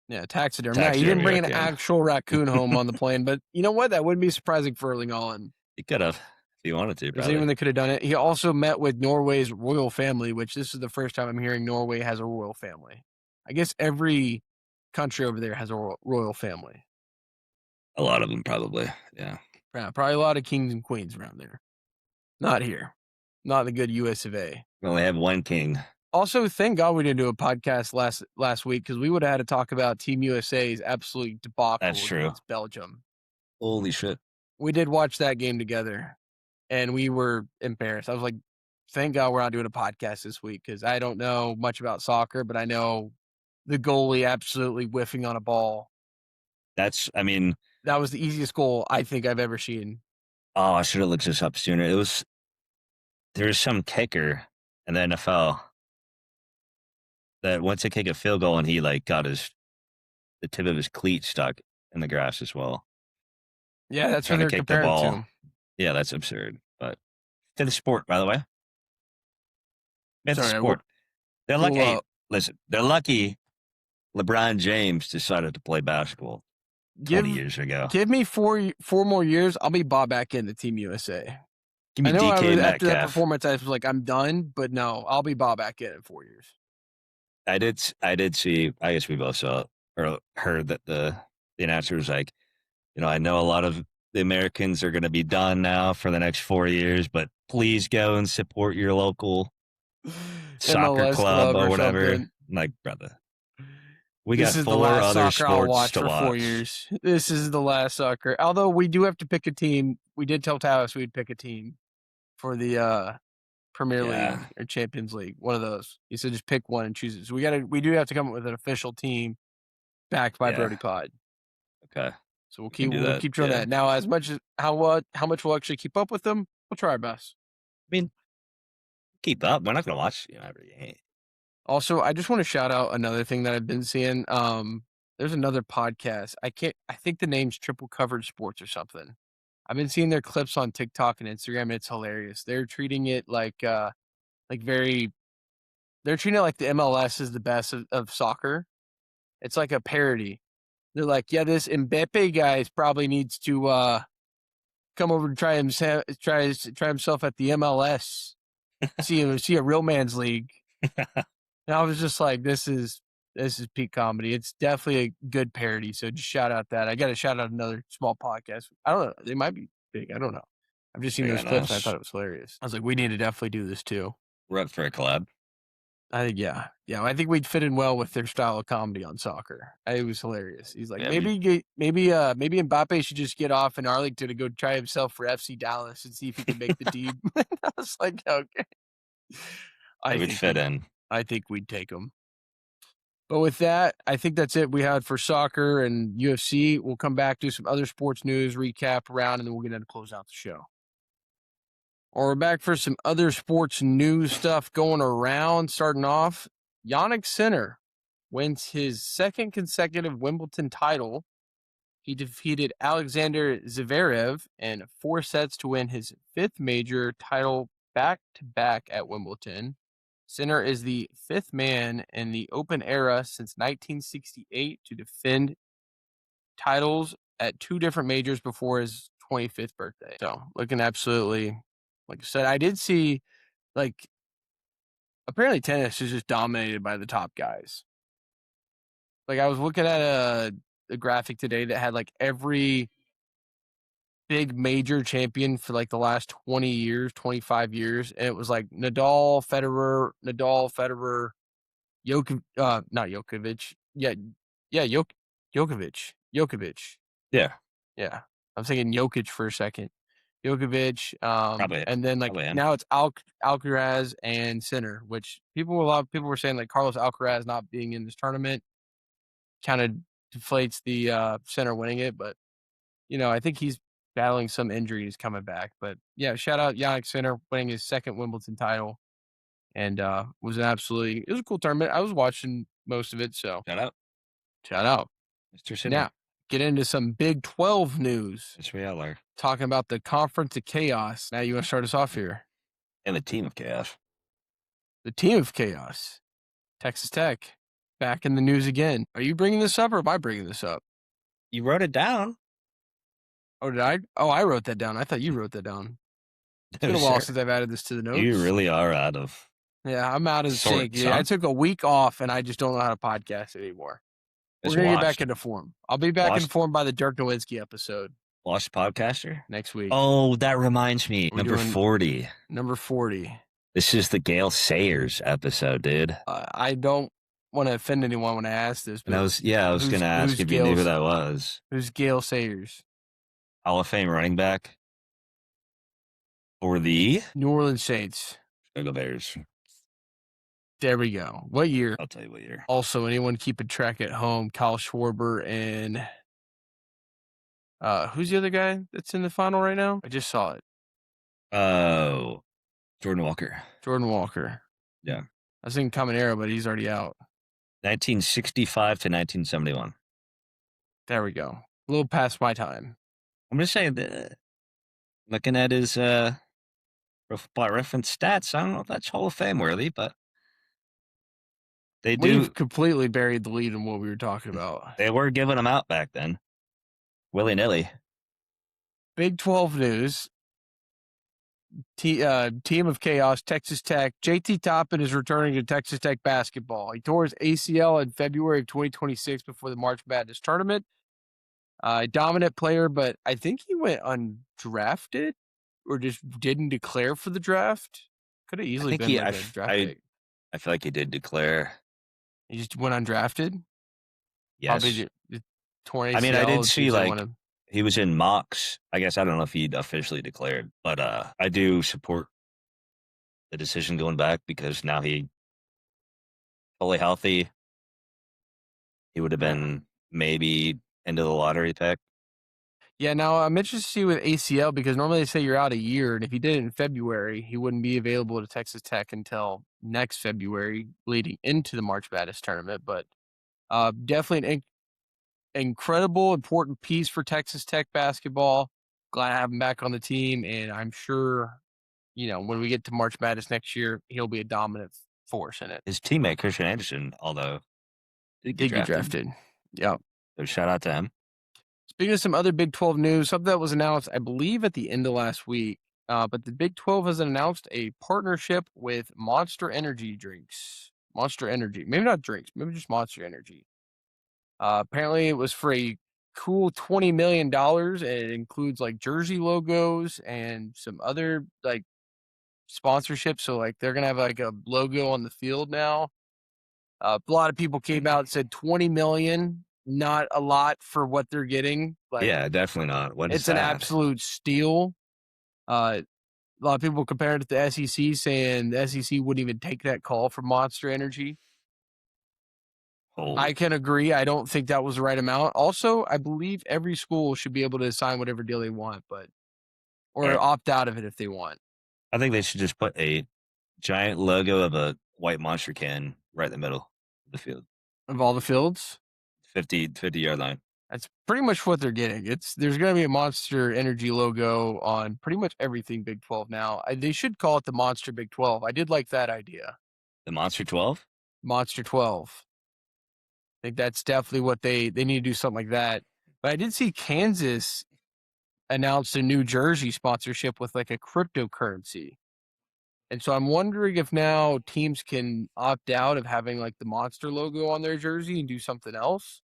Yeah, taxidermy. Yeah, he didn't bring an actual raccoon home on the plane, but you know what? That wouldn't be surprising for Erling Haaland.
He could have, if he wanted to.
There's anyone that could have done it. He also met with Norway's royal family, which this is the first time I'm hearing Norway has a royal family. I guess every country over there has a royal family.
A lot of them, probably. Yeah.
Probably a lot of kings and queens around there. Not here. Not the good US of A.
We only have 1 king.
Also, thank God we didn't do a podcast last week because we would have had to talk about Team USA's absolute debacle against Belgium.
Holy shit.
We did watch that game together, and we were embarrassed. I was like, thank God we're not doing a podcast this week because I don't know much about soccer, but I know the goalie absolutely whiffing on a ball. That was the easiest goal I think I've ever seen.
Oh, I should have looked this up sooner. There's some kicker in the NFL that went to kick a field goal and he like got the tip of his cleat stuck in the grass as well.
Yeah, that's what
Trying to
they're
kick the
comparing
ball.
to.
Yeah, that's absurd. But to the sport, by the way. It's a
Sorry,
sport. They're lucky.
we'll,
Hey, listen, they're lucky LeBron James decided to play basketball 20 years ago.
Give me four more years. I'll be bought back into Team USA.
Give me
I know
DK
after that
Metcalf.
performance, I was like, I'm done. But no, I'll be bought back in 4 years.
I did see, I guess we both saw or heard that the announcer was like, I know a lot of the Americans are going to be done now for the next 4 years, but please go and support your local soccer
MLS
club or whatever.
something.
I'm like, brother, we
This
got
is the
4
last
other
soccer I'll
sports
watch
to
for
watch.
4 years. This is the last soccer. Although we do have to pick a team. We did tell Tavis we'd pick a team for the Premier League or Champions League. One of those. He said just pick one and choose it. So we do have to come up with an official team backed by Brodie Pod.
Okay.
So we'll keep doing that. Now, as much as how much we'll actually keep up with them, we'll try our best.
I mean, keep up. We're not going to watch every game.
Also, I just want to shout out another thing that I've been seeing. There's another podcast. I think the name's Triple Covered Sports or something. I've been seeing their clips on TikTok and Instagram, and it's hilarious. They're treating it like they're treating it like the MLS is the best of soccer. It's like a parody. They're like, yeah, this Mbappe guy probably needs to come over and try himself at the MLS. see a real man's league. And I was just like, this is peak comedy. It's definitely a good parody. So just shout out that. I got to shout out another small podcast. I don't know. They might be big. I don't know. I've just seen those clips and I thought it was hilarious. I was like, we need to definitely do this too.
We're up for a collab.
I think, yeah. I think we'd fit in well with their style of comedy on soccer. It was hilarious. He's like, maybe Mbappe should just get off in Arlington to go try himself for FC Dallas and see if he can make the team. I was like, okay.
I would fit in.
I think we'd take him. But with that, I think that's it we had for soccer and UFC. We'll come back, do some other sports news, recap around, and then we'll get into close out the show. Or we're back for some other sports news stuff going around. Starting off, Jannik Sinner wins his second consecutive Wimbledon title. He defeated Alexander Zverev in 4 sets to win his 5th major title back-to-back at Wimbledon. Sinner is the 5th man in the Open era since 1968 to defend titles at 2 different majors before his 25th birthday. So, looking absolutely... Like I said, I did see, apparently tennis is just dominated by the top guys. Like, I was looking at a graphic today that had, every big major champion for, the last 20 years, 25 years. And it was, Nadal, Federer, not Djokovic. Djokovic.
Yeah.
Yeah. I'm thinking Jokic for a second. Djokovic,
Probably,
and then now it's Alcaraz and Sinner, which a lot of people were saying Carlos Alcaraz not being in this tournament kind of deflates the Sinner winning it, but I think he's battling some injuries coming back. But yeah, shout out Jannik Sinner winning his 2nd Wimbledon title, and it was a cool tournament. I was watching most of it, so shout out,
Mr. Sinner.
Now get into some Big 12 news.
Yes, we are.
Talking about the Conference of Chaos. Now you want to start us off here.
And the Team of Chaos.
The Team of Chaos. Texas Tech. Back in the news again. Are you bringing this up or am I bringing this up?
You wrote it down.
Oh, did I? Oh, I wrote that down. I thought you wrote that down. It's been a while since I've added this to the notes.
You really are out of...
Yeah, I'm out of sync. Yeah, I took a week off and I just don't know how to podcast anymore. We're going to get back into form. I'll be back in form by the Dirk Nowitzki episode.
Lost Podcaster?
Next week.
Oh, that reminds me. Number 40.
Number 40.
This is the Gale Sayers episode, dude.
I don't want to offend anyone when I ask this. But
I was going to ask if you knew who that was.
Who's Gale Sayers?
Hall of Fame running back for the
New Orleans Saints.
Chicago Bears.
There we go. What year?
I'll tell you what year.
Also, anyone keeping track at home, Kyle Schwarber and Who's the other guy that's in the final right now? I just saw it.
Oh, Jordan Walker.
Jordan Walker.
Yeah.
I was thinking Caminero, but he's already out.
1965 to 1971.
There we go. A little past my time.
I'm just saying that looking at his Pro Football Reference stats, I don't know if that's Hall of Fame worthy, but they do.
We've completely buried the lead in what we were talking about.
They were giving them out back then, willy nilly.
Big 12 news. Team of Chaos, Texas Tech. JT Toppin is returning to Texas Tech basketball. He tore his ACL in February of 2026 before the March Madness tournament. Dominant player, but I think he went undrafted or just didn't declare for the draft. Could have easily been like a draft pick.
I feel like he did declare.
He just went undrafted.
Yes.
Probably torn ACL.
I mean, I did see like he was in mocks. I guess I don't know if he'd officially declared, but I do support the decision going back because now he fully healthy. He would have been maybe into the lottery pick.
Yeah, now I'm interested to see with ACL because normally they say you're out a year, and if he did it in February, he wouldn't be available to Texas Tech until next February, leading into the March Madness tournament. But definitely an incredible, important piece for Texas Tech basketball. Glad to have him back on the team, and I'm sure, when we get to March Madness next year, he'll be a dominant force in it.
His teammate Christian Anderson, although
did get drafted. Yep.
So shout out to him.
Speaking of some other Big 12 news, something that was announced, I believe, at the end of last week, but the Big 12 has announced a partnership with Monster Energy drinks. Monster Energy. Maybe not drinks, maybe just Monster Energy. Apparently, it was for a cool $20 million, and it includes, like, jersey logos and some other, like, sponsorships. So, like, they're going to have, like, a logo on the field now. A lot of people came out and said $20 million. Not a lot for what they're getting. Like,
yeah, definitely not.
It's an absolute steal. A lot of people compared it to the SEC, saying the SEC wouldn't even take that call for Monster Energy. I can agree. I don't think that was the right amount. Also, I believe every school should be able to sign whatever deal they want, or opt out of it if they want.
I think they should just put a giant logo of a white Monster can right in the middle of the field.
Of all the fields?
50-yard line.
That's pretty much what they're getting. There's going to be a Monster Energy logo on pretty much everything Big 12 now. They should call it the Monster Big 12. I did like that idea.
The Monster 12?
Monster 12. I think that's definitely what they need to do, something like that. But I did see Kansas announced a New Jersey sponsorship with like a cryptocurrency. And so I'm wondering if now teams can opt out of having like the Monster logo on their jersey and do something else.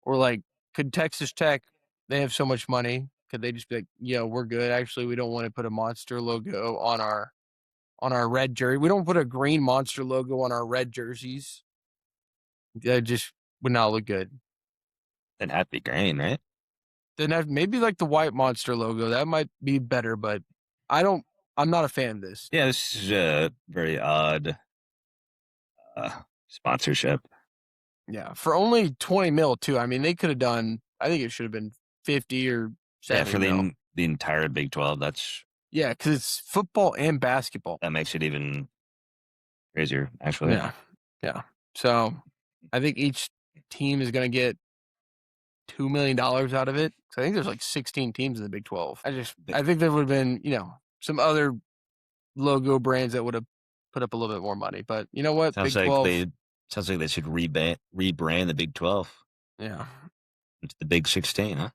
Or like, could Texas Tech, they have so much money, could they just be like, we're good. Actually, we don't want to put a Monster logo on our red jersey. We don't put a green Monster logo on our red jerseys. That just would not look good.
Then have to be green, right?
Then have maybe like the white Monster logo. That might be better, but I'm not a fan of this.
Yeah, this is a very odd sponsorship.
Yeah, for only 20 mil too. I mean, they could have done. I think it should have been 50 or 70
for
mil.
the entire Big 12. That's
because it's football and basketball.
That makes it even crazier, actually.
Yeah. So I think each team is going to get $2 million out of it. So I think there's like 16 teams in the Big 12. I think there would have been, some other logo brands that would have put up a little bit more money. But you know what?
Sounds
Big 12.
Sounds like they should rebrand the Big 12.
Yeah.
It's the Big 16, huh?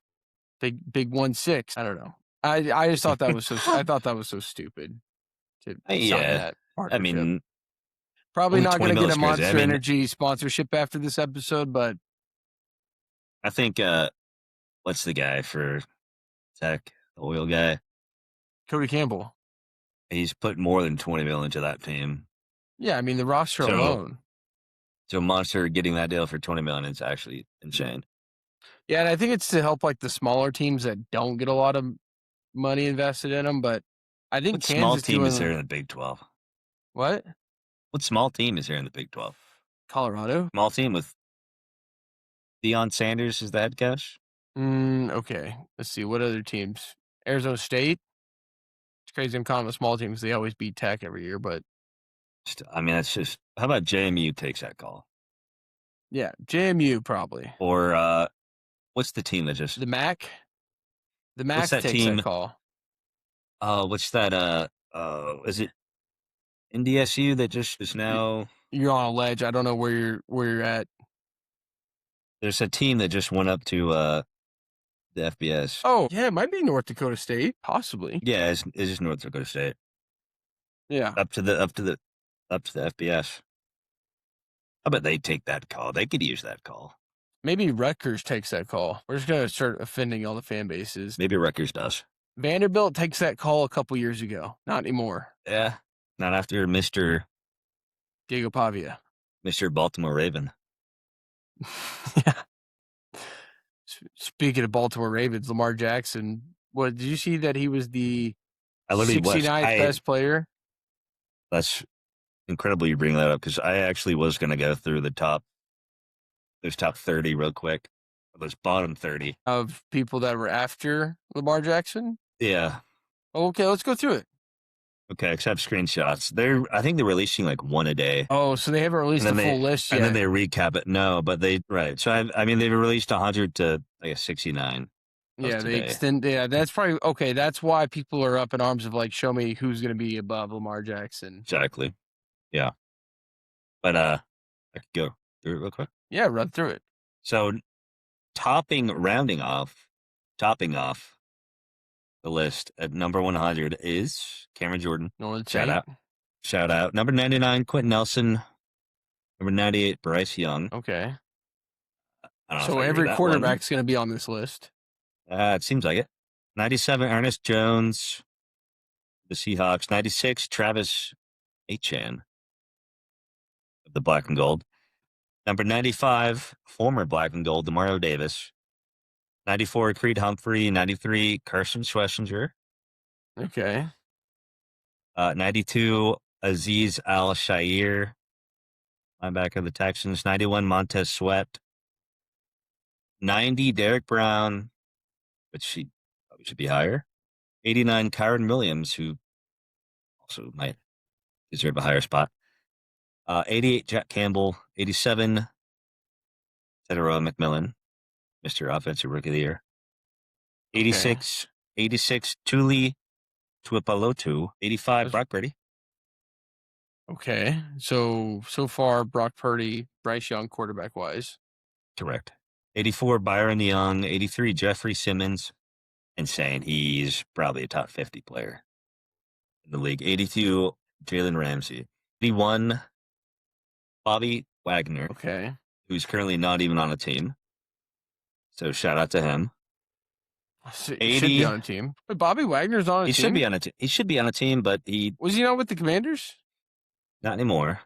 Big 1-6. I don't know. I just thought that was so. I thought that was so stupid. To sign that partnership.
I mean,
probably not going to get a Monster Energy sponsorship after this episode, but
I think what's the guy for Tech, the oil guy?
Cody Campbell.
He's put more than 20 million into that team.
Yeah, I mean the roster alone.
So Monster getting that deal for 20 million is actually insane.
Yeah, and I think it's to help like the smaller teams that don't get a lot of money invested in them. But I think
what small team is there in the Big 12?
What
small team is there in the Big 12?
Colorado.
Small team with Deion Sanders as the head coach.
Okay. Let's see. What other teams? Arizona State. It's crazy. I'm calling them a small team because they always beat Tech every year. But
I mean, that's just. How about JMU takes that call?
yeah, JMU probably.
Or what's the team that just?
The MAC. The
What's
MAC
that
takes that
team?
call.
What's that? Is it NDSU that just is now?
You're on a ledge. I don't know where you're at.
There's a team that just went up to the FBS.
Oh, yeah, it might be North Dakota State, possibly.
Yeah, it's just North Dakota State.
Yeah,
Up to the FBS. I bet they take that call. They could use that call.
maybe Rutgers takes that call. We're just gonna start offending all the fan bases.
Maybe Rutgers does.
Vanderbilt takes that call a couple years ago. Not anymore.
Yeah, not after Mr.
Diego Pavia.
Baltimore Raven.
Yeah. Speaking of Baltimore Ravens, Lamar Jackson. What did you see that he was the 69th best player?
That's incredible you bring that up because I actually was going to go through those top 30 real quick. Those bottom 30
of people that were after Lamar Jackson.
Yeah.
Okay, let's go through it.
Okay, except screenshots. I think they're releasing like one a day.
Oh, so they haven't released the full list yet.
And then they recap it. No, but right. So I mean, they've released 100 to I guess 69.
Yeah, they extend. Yeah, that's probably okay. That's why people are up in arms of like, show me who's going to be above Lamar Jackson.
Exactly. Yeah. But I could go through it real quick.
Yeah, run through it.
So, topping off the list at number 100 is Cameron Jordan. Shout out. Number 99, Quentin Nelson. Number 98, Bryce Young.
Okay. So every quarterback's going to be on this list.
It seems like it. 97, Ernest Jones, the Seahawks. 96, Travis Etienne of the Black and Gold. Number 95, former Black and Gold, Demario Davis. 94, Creed Humphrey. 93, Carson Schlesinger.
Okay.
92, Aziz Al-Shair, linebacker of the Texans. 91, Montez Sweat. 90, Derek Brown, which she probably should be higher. 89, Kyron Williams, who also might deserve a higher spot. 88, Jack Campbell. 87, Teteroa McMillan, Mr. Offensive Rookie of the Year. 86, okay. 86, Tuli Tuipolotu. 85, Brock Purdy.
Okay. So far, Brock Purdy, Bryce Young, quarterback-wise.
Correct. 84, Byron Young. 83, Jeffrey Simmons. Insane. He's probably a top 50 player in the league. 82, Jalen Ramsey. 81, Bobby Wagner.
Okay.
Who's currently not even on a team. So shout out to him.
So he should be on a team. But Bobby Wagner's on a team?
He should be on a team. He should be on a team, but he...
Was he not with the Commanders?
Not anymore.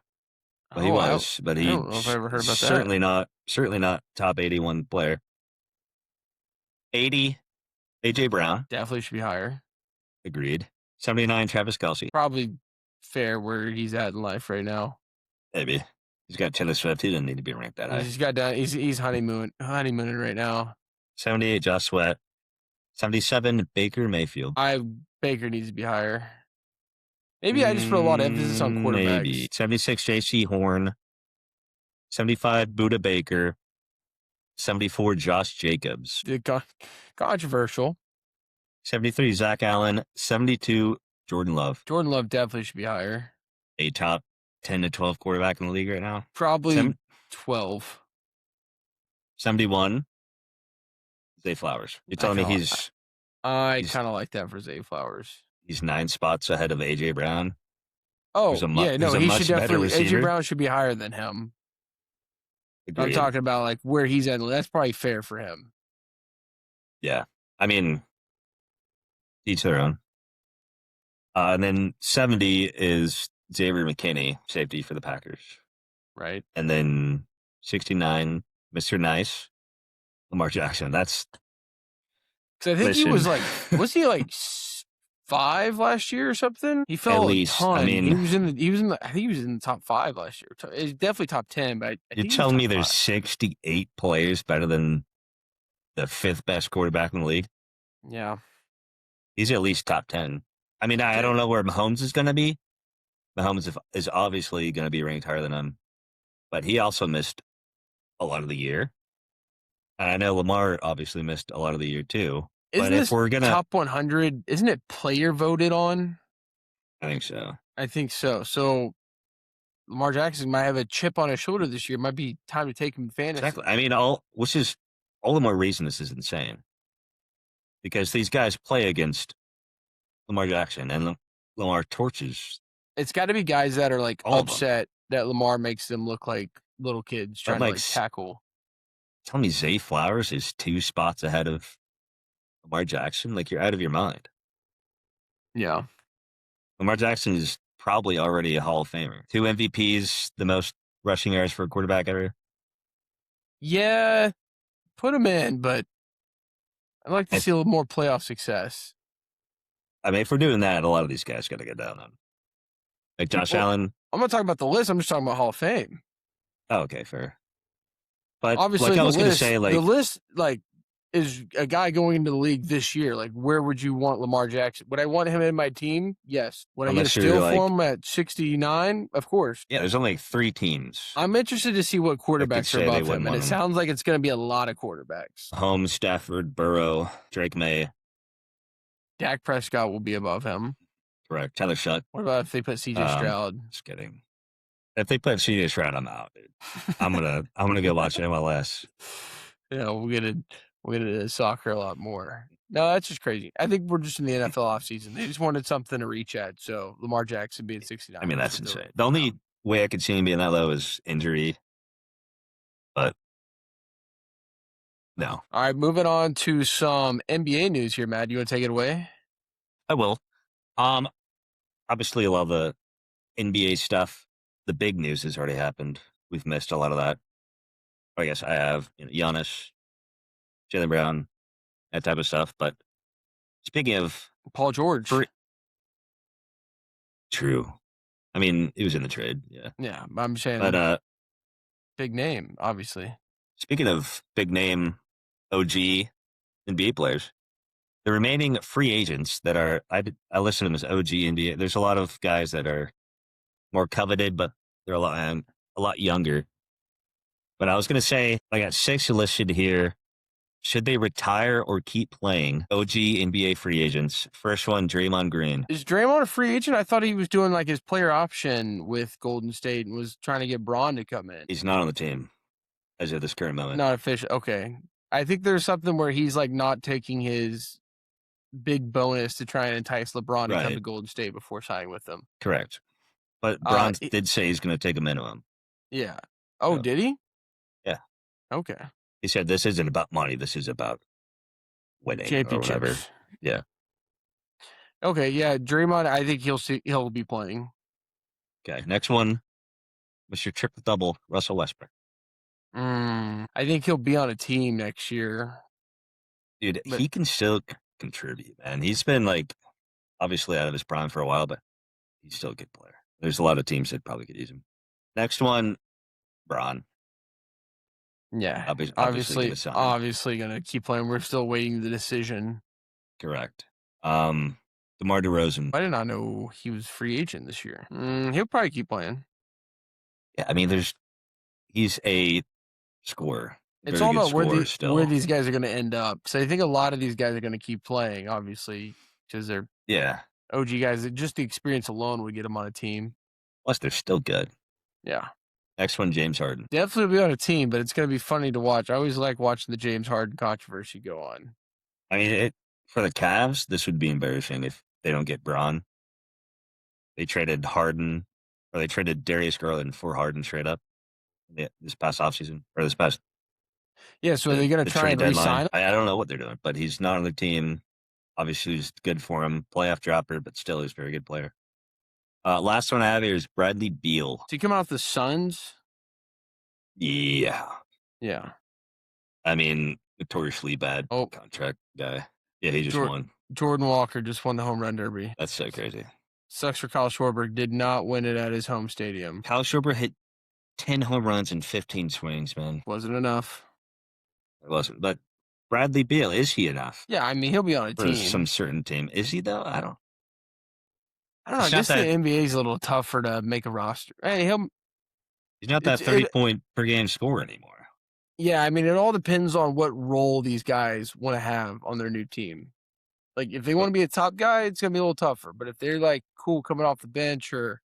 Well, he was, but he...
I don't know if I ever heard about
that. Certainly not top 81 player. 80, A.J. Brown.
Definitely should be higher.
Agreed. 79, Travis Kelce.
Probably fair where he's at in life right now.
Maybe. He's got Taylor Swift. He doesn't need to be ranked that high.
He's honeymooning right now.
78, Josh Sweat. 77, Baker Mayfield.
Baker needs to be higher. Maybe I just put a lot of emphasis on quarterbacks.
Maybe. 76, J.C. Horn. 75, Buda Baker. 74, Josh Jacobs.
Controversial.
73, Zach Allen. 72, Jordan Love.
Jordan Love definitely should be higher.
A top 10 to 12 quarterback in the league right now.
Probably 12.
71, Zay Flowers. You're telling me he's...
I kind of like that for Zay Flowers.
He's 9 spots ahead of A.J. Brown.
Oh, he should definitely... A.J. Brown should be higher than him. Agreed. I'm talking about like where he's at. That's probably fair for him.
Yeah. I mean, each their own. And then 70 is Xavier McKinney, safety for the Packers.
Right.
And then 69, Mr. Nice, Lamar Jackson. That's...
Because I think he was like... Was he like 5 last year or something? He fell at least. A ton. I mean, I think he was in the top 5 last year. It's definitely top 10, but I think
you're telling me there's 68 players better than the fifth best quarterback in the league.
Yeah.
He's at least top 10. I mean, I don't know where Mahomes is going to be. Mahomes is obviously going to be ranked higher than him, but he also missed a lot of the year. And I know Lamar obviously missed a lot of the year too.
Isn't
But if
this
we're going to.
top 100, isn't it player voted on?
I think so.
I think so. So Lamar Jackson might have a chip on his shoulder this year. Might be time to take him fantasy.
Exactly. I mean, all the more reason this is insane. Because these guys play against Lamar Jackson and Lamar torches.
It's got to be guys that are like
all
upset that Lamar makes them look like little kids trying to like tackle.
Tell me Zay Flowers is 2 spots ahead of Lamar Jackson? Like, you're out of your mind.
Yeah.
Lamar Jackson is probably already a Hall of Famer. 2 MVPs, the most rushing yards for a quarterback ever.
Yeah, put him in, but I'd like to see a little more playoff success.
I mean, if we're doing that, a lot of these guys got to get down on. Like Josh Allen.
I'm not talking about the list. I'm just talking about Hall of Fame.
Oh, okay, fair. But
obviously,
like I was going to say, like
the list, like is a guy going into the league this year. Like, where would you want Lamar Jackson? Would I want him in my team? Yes. Would I get a steal for him at 69? Of course.
Yeah, there's only 3 teams.
I'm interested to see what quarterbacks are above him, and it sounds like it's going to be a lot of quarterbacks.
Holmes, Stafford, Burrow, Drake May.
Dak Prescott will be above him.
Correct. Tyler Shutt.
What about if they put CJ Stroud?
Just kidding. If they put CJ Stroud, I'm out, dude. I'm gonna go watch MLS.
Yeah, we'll get into soccer a lot more. No, that's just crazy. I think we're just in the NFL offseason. They just wanted something to reach at. So Lamar Jackson being 69.
I mean, that's insane. The only way I could see him being that low is injury. But no.
All right, moving on to some NBA news here, Matt. You want to take it away?
I will. Obviously, a lot of the NBA stuff, the big news has already happened. We've missed a lot of that. I guess I have, Giannis, Jaylen Brown, that type of stuff. But speaking of
Paul George,
true. I mean, he was in the trade. Yeah.
Yeah, I'm saying,
but
big name, obviously.
Speaking of big name, OG NBA players, the remaining free agents that are, I list them as OG NBA. There's a lot of guys that are more coveted, but they're a lot younger. But I was going to say, I got 6 listed here. Should they retire or keep playing? OG NBA free agents. First one, Draymond Green.
Is Draymond a free agent? I thought he was doing like his player option with Golden State and was trying to get Braun to come in.
He's not on the team as of this current moment.
Not official. Okay. I think there's something where he's like not taking his big bonus to try and entice LeBron to come to Golden State before signing with them.
Correct. But Braun did say he's going to take a minimum.
Yeah. Oh, did he?
Yeah.
Okay.
He said this isn't about money. This is about winning or whatever. Yeah.
Okay. Yeah. Draymond, I think he'll be playing.
Okay. Next one, Mr. Triple Double, Russell Westbrook.
I think he'll be on a team next year.
Dude, he can still contribute, man. He's been like obviously out of his prime for a while, but he's still a good player. There's a lot of teams that probably could use him. Next one, Braun.
Yeah, obviously going to keep playing. We're still waiting the decision.
Correct. DeMar DeRozan.
I did not know he was free agent this year. He'll probably keep playing.
Yeah, I mean, he's a scorer.
It's all about where these guys are going to end up. So I think a lot of these guys are going to keep playing, obviously, because they're OG guys. Just the experience alone would get them on a team.
Plus, they're still good.
Yeah.
Next one, James Harden.
Definitely be on a team, but it's going to be funny to watch. I always like watching the James Harden controversy go on.
I mean, for the Cavs, this would be embarrassing if they don't get Braun. They traded Harden, or they traded Darius Garland for Harden straight up this past offseason, or this past.
Yeah, so are they going to try and re-sign him?
I don't know what they're doing, but he's not on the team. Obviously, he's good for him. Playoff dropper, but still, he's a very good player. Last one I have here is Bradley Beal.
Did he come out with the Suns?
Yeah.
Yeah.
I mean, notoriously bad contract guy. Yeah, he just won.
Jordan Walker just won the home run derby.
That's so crazy.
Sucks for Kyle Schwarber. Did not win it at his home stadium.
Kyle Schwarber hit 10 home runs and 15 swings, man.
Wasn't enough.
It wasn't. But Bradley Beal, is he enough
Yeah, I mean, he'll be on a
for some
team.
certain team? Is he though? I don't
I don't know. I
He's not
guess the
that
NBA is a little tougher to make a roster. Hey,
he's not that
it's
30
it.
point per game scorer anymore.
Yeah, I mean, it all depends on what role these guys want to have on their new team. Like, if they want
But
to be a top guy, it's gonna be a little tougher. But if they're like cool coming off the bench or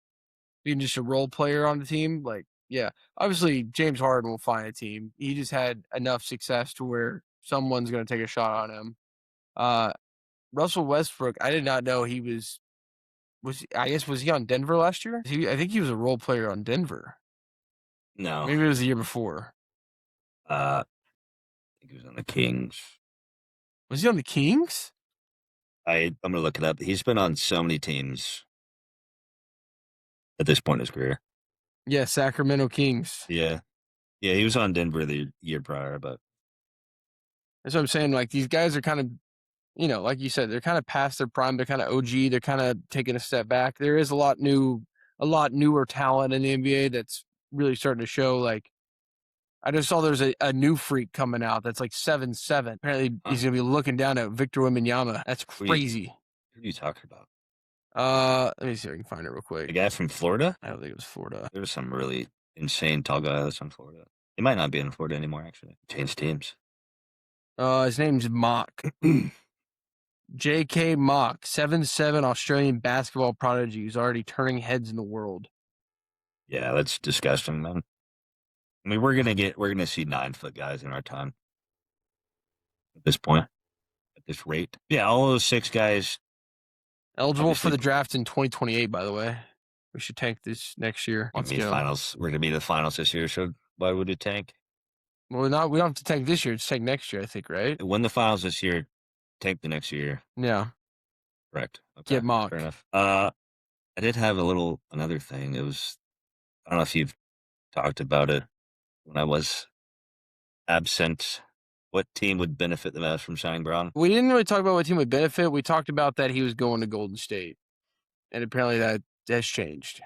being just a role player on the team, like, yeah, obviously James Harden will find a team. He just had enough success to where someone's gonna take a shot on him. Uh, Russell Westbrook, I did not know he was he on Denver last year? I think he was a role player on Denver.
no.
Maybe it was the year before.
I think he was on the Kings.
Was he on the Kings?
I'm gonna look it up. He's been on so many teams at this point in his career.
Yeah, Sacramento Kings.
Yeah. Yeah, he was on Denver the year prior, but
That's what I'm saying. Like, these guys are kind of, like you said, they're kind of past their prime. They're kind of OG. They're kind of taking a step back. There is a lot newer talent in the NBA that's really starting to show. Like, I just saw there's a new freak coming out that's like 7'7". Apparently, he's gonna be looking down at Victor Wembanyama. That's crazy.
Who are you talking about?
Let me see if I can find it real quick.
The guy from Florida?
I don't think it was Florida.
There was some really insane tall guy that's from Florida. He might not be in Florida anymore, actually. Changed teams.
His name's Mock. J.K. Mock, 7'7" Australian basketball prodigy who's already turning heads in the world.
Yeah, that's disgusting, man. I mean, we're gonna see 9-foot guys in our time at this point, at this rate. Yeah, all those 6 guys
Eligible for
obviously
the draft in 2028, by the way. We should tank this next year.
I
Let's
mean,
go.
finals. We're gonna be in the finals this year, so why would it tank?
Well, we don't have to tank this year. It's tank next year, I think, right?
Win the finals this year, tank the next year.
Yeah.
Correct. Okay.
Get Mock.
Fair enough. I did have another thing. It was, I don't know if you've talked about it when I was absent. What team would benefit the most from signing Braun?
We didn't really talk about what team would benefit. We talked about that he was going to Golden State. And apparently that has changed,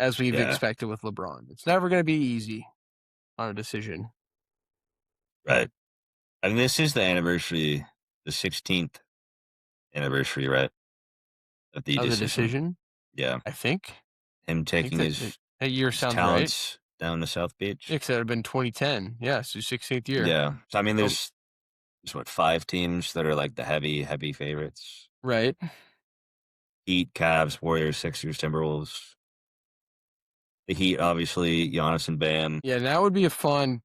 as we've expected with LeBron. It's never going to be easy on a decision.
Right. I mean, this is the anniversary, the 16th anniversary, right? Of the decision. Yeah.
I think.
Him taking his
year sounds
talents
right.
down to South Beach.
Yeah, because that would have been 2010. Yeah, so 16th year.
Yeah. So, I mean, there's 5 teams that are like the heavy favorites.
Right.
Heat, Cavs, Warriors, Sixers, Timberwolves. The Heat, obviously, Giannis and Bam.
Yeah, that would be a fun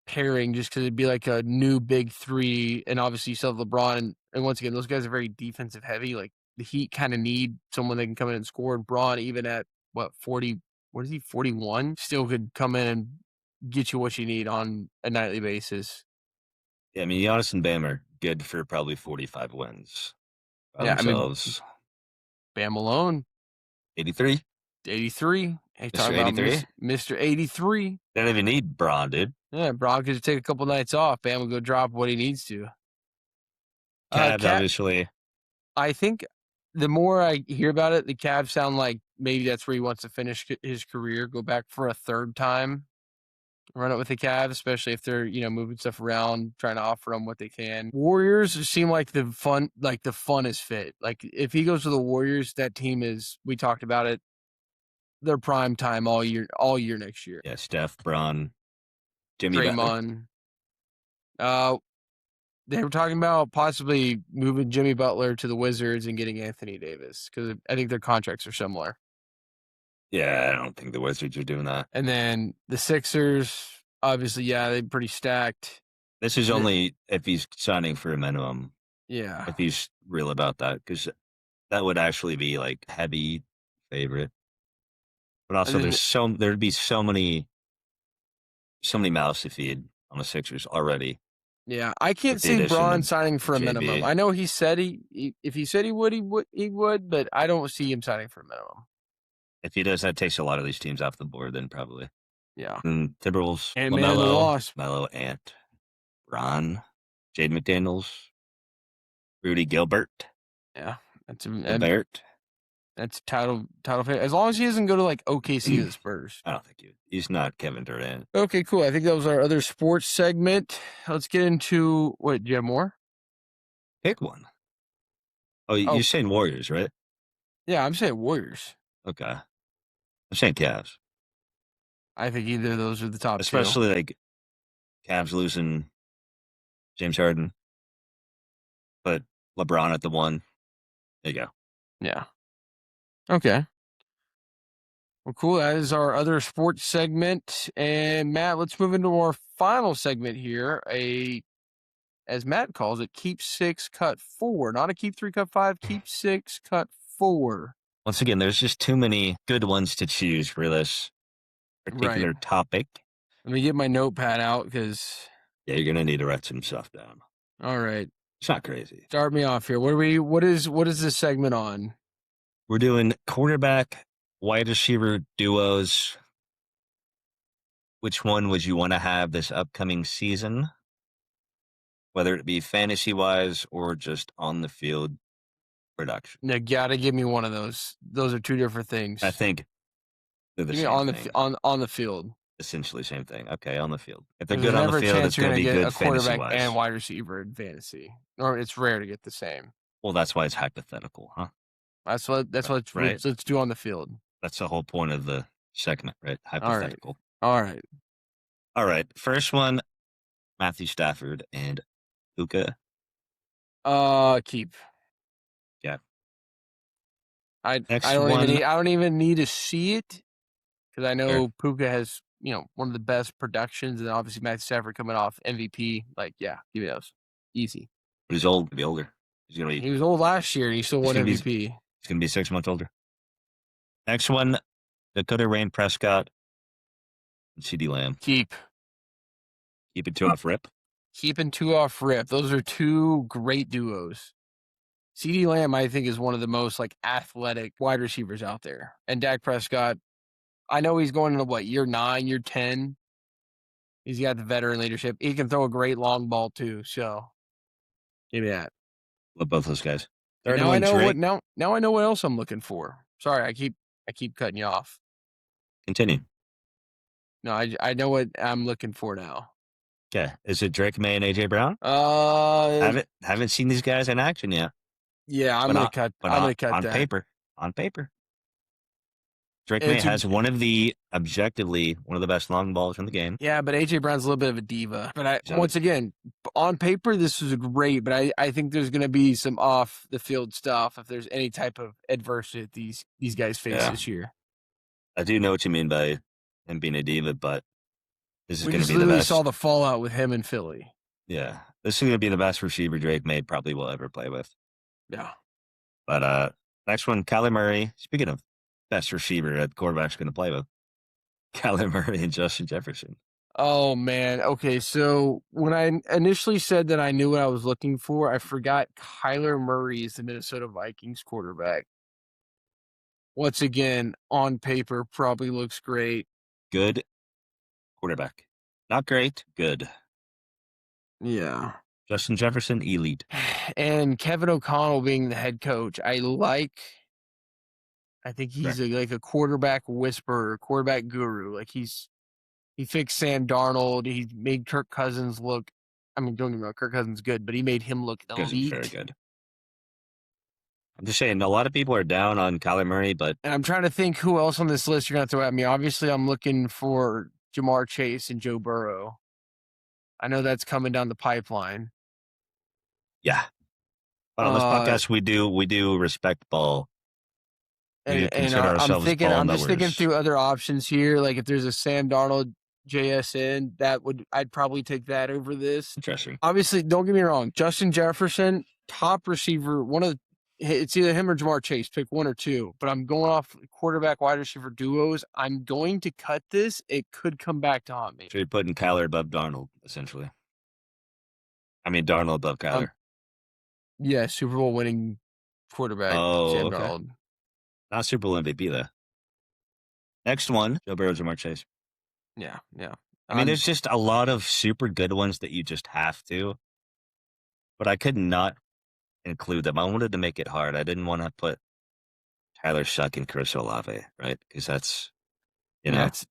pairing just because it'd be like a new big 3. And obviously, you still have LeBron. And once again, those guys are very defensive heavy. Like, the Heat kind of need someone that can come in and score. And Braun, even at, 40, what is he, 41? Still could come in and get you what you need on a nightly basis.
Yeah, I mean, Giannis and Bam are good for probably 45 wins by themselves.
I mean, Bam alone.
83?
83. Hey,
Mr. 83?
Mr. 83.
They don't even need Braun, dude.
Yeah, Braun could just take a couple nights off. Bam will go drop what he needs to.
Cavs, obviously.
I think the more I hear about it, the Cavs sound like maybe that's where he wants to finish his career, go back for a 3rd time, run it with the Cavs, especially if they're, moving stuff around, trying to offer them what they can. Warriors seem like the funnest fit. Like, if he goes to the Warriors, that team is, we talked about it, their prime time all year next year.
Yeah, Steph, Braun, Jimmy
Draymond. They were talking about possibly moving Jimmy Butler to the Wizards and getting Anthony Davis because I think their contracts are similar.
Yeah, I don't think the Wizards are doing that.
And then the Sixers, obviously, yeah, they're pretty stacked.
This is only if he's signing for a minimum.
Yeah.
If he's real about that, because that would actually be like heavy favorite. But also, there'd be so many mouths to feed on the Sixers already.
Yeah, I can't see Braun signing for a minimum. I know he said if he said he would, but I don't see him signing for a minimum.
If he does, that takes a lot of these teams off the board. Then probably.
Yeah.
And Timberwolves,
and
LaMelo, Melo, Ant, Ron, Jade McDaniels, Rudy Gilbert.
Yeah, that's
Gilbert.
That's title. As long as he doesn't go to like OKC or the Spurs.
I don't think he's not Kevin Durant.
Okay, cool. I think that was our other sports segment. Let's get into what? Do you have more?
Pick one. Oh, you're saying Warriors, right?
Yeah, I'm saying Warriors.
Okay. I'm saying Cavs.
I think either of those are the top
Especially like Cavs losing James Harden, but LeBron at the 1. There you go.
Yeah. Okay. Well, cool. That is our other sports segment. And Matt, let's move into our final segment here. As Matt calls it, keep 6, cut 4. Not a keep 3, cut 5, keep 6, cut 4.
Once again, there's just too many good ones to choose for this particular topic.
Let me get my notepad out because...
Yeah, you're going to need to write some stuff down.
All right.
It's not crazy.
Start me off here. What is this segment on?
We're doing quarterback, wide receiver duos. Which one would you want to have this upcoming season? Whether it be fantasy-wise or just on the field production.
You gotta give me one of those. Those are two different things.
I think they're the same thing.
On the field.
Essentially same thing. Okay, on the field. If they're good on the field, it's going to be good
quarterback and wide receiver in fantasy. Or it's rare to get the same.
Well, that's why it's hypothetical, huh?
That's what
right.
Let's do on the field.
That's the whole point of the segment, right? Hypothetical.
All right.
First one, Matthew Stafford and Puka.
Keep.
Yeah.
I don't even need to see it because I know Puka has one of the best productions, and obviously Matthew Stafford coming off MVP. Like, yeah, give me those easy.
But he's old. He'll be older.
He was old last year, and he still won MVP.
He's going to be 6 months older. Next one, Dakota Rain Prescott and CeeDee Lamb.
Keep
it 2 off rip.
Keeping 2 off rip. Those are 2 great duos. CeeDee Lamb, I think, is one of the most athletic wide receivers out there. And Dak Prescott, I know he's going into year 9, year 10. He's got the veteran leadership. He can throw a great long ball too. So, give me that.
Love both those guys.
Now I know what else I'm looking for. Sorry, I keep cutting you off.
Continue.
No, I know what I'm looking for now.
Okay, is it Drake May and AJ Brown? Haven't seen these guys in action yet.
Yeah, I'm gonna cut that.
On paper. Drake May has objectively one of the best long balls in the game.
Yeah, but AJ Brown's a little bit of a diva. But once again, on paper, this is great. But I think there's going to be some off the field stuff if there's any type of adversity that these guys face this year.
I do know what you mean by him being a diva, but this is going to be the best.
We saw the fallout with him in Philly.
Yeah, this is going to be the best receiver Drake May probably will ever play with.
Yeah.
But next one, Kyler Murray. Speaking of best receiver that quarterback's going to play with, Kyler Murray and Justin Jefferson.
Oh, man. Okay, so when I initially said that I knew what I was looking for, I forgot Kyler Murray is the Minnesota Vikings quarterback. Once again, on paper, probably looks great.
Good quarterback. Not great, good.
Yeah.
Justin Jefferson, elite.
And Kevin O'Connell being the head coach, I think he's a quarterback whisperer, quarterback guru. He fixed Sam Darnold. He made Kirk Cousins look. I mean, don't get me wrong, Kirk Cousins is good, but he made him look elite.
Very good. I'm just saying, a lot of people are down on Kyler Murray, but
and I'm trying to think who else on this list you're going to throw at me. Obviously, I'm looking for Jamar Chase and Joe Burrow. I know that's coming down the pipeline.
Yeah, but on this podcast, we do respect ball.
And I'm just thinking through other options here. Like if there's a Sam Darnold JSN, I'd probably take that over this.
Interesting.
Obviously, don't get me wrong. Justin Jefferson, top receiver. It's either him or Jamar Chase. Pick one or two. But I'm going off quarterback wide receiver duos. I'm going to cut this. It could come back to haunt me.
So you're putting Kyler above Darnold, essentially. I mean, Darnold above Kyler.
Yeah, Super Bowl winning quarterback. Sam Darnold.
Not Super Bowl MVP, though. Next one, Joe Burrow, Jamar Chase.
Yeah.
I mean, there's just a lot of super good ones that you just have to. But I could not include them. I wanted to make it hard. I didn't want to put Tyler Shuck and Chris Olave, right? Because that's, you know.
That's,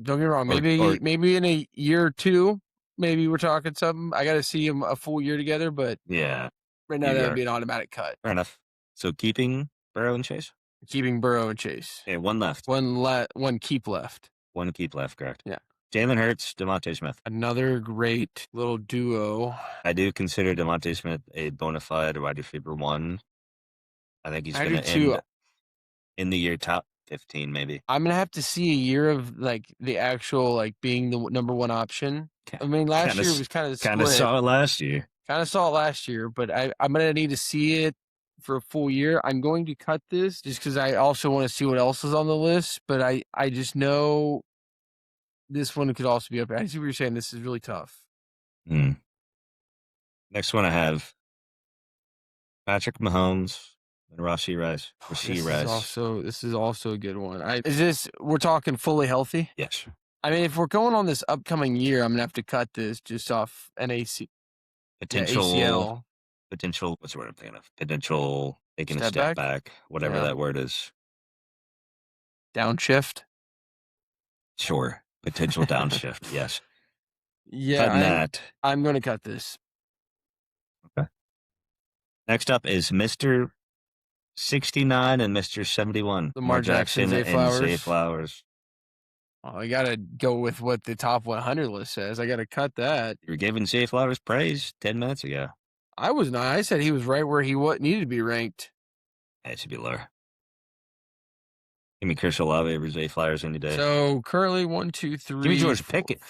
don't get me wrong.
Or-
Maybe in a year or two, maybe we're talking something. I got to see them a full year together, but
yeah,
right now that would be an automatic cut.
fair enough. So keeping Burrow and Chase?
Keeping Burrow and Chase.
Okay, one left.
One keep left.
One keep left, correct.
Yeah.
Jalen Hurts, DeVonta Smith.
Another great little duo.
I do consider DeVonta Smith a bona fide wide receiver one. I think he's going to end in the year top 15, maybe.
I'm going to have to see a year of like the actual, like being the number one option. I mean, last year was kind of split.
Kind of saw it last year.
But I'm going to need to see it for a full year. I'm going to cut this just because I also want to see what else is on the list. But I just know this one could also be up. I see what you're saying. This is really tough.
Next one I have Patrick Mahomes and Rashee Rice.
This is also a good one. We're talking fully healthy?
Yes.
I mean, if we're going on this upcoming year, I'm going to have to cut this just off ACL.
Potential, what's the word I'm thinking of? Potential taking a step back, whatever that word is.
Downshift?
Sure. Potential downshift, yes.
Yeah, I'm going to cut this.
Okay. Next up is Mr. 69 and Mr. 71.
Lamar Jackson and
Zay Flowers.
Oh, I got to go with what the top 100 list says. I got to cut that.
You were giving Zay Flowers praise 10 minutes ago.
I was not. I said he was right where he needed to be ranked.
It should be lower. Give me Chris Olave over Zay Flowers any day.
So currently 1, 2, 3.
Give me George Pickens.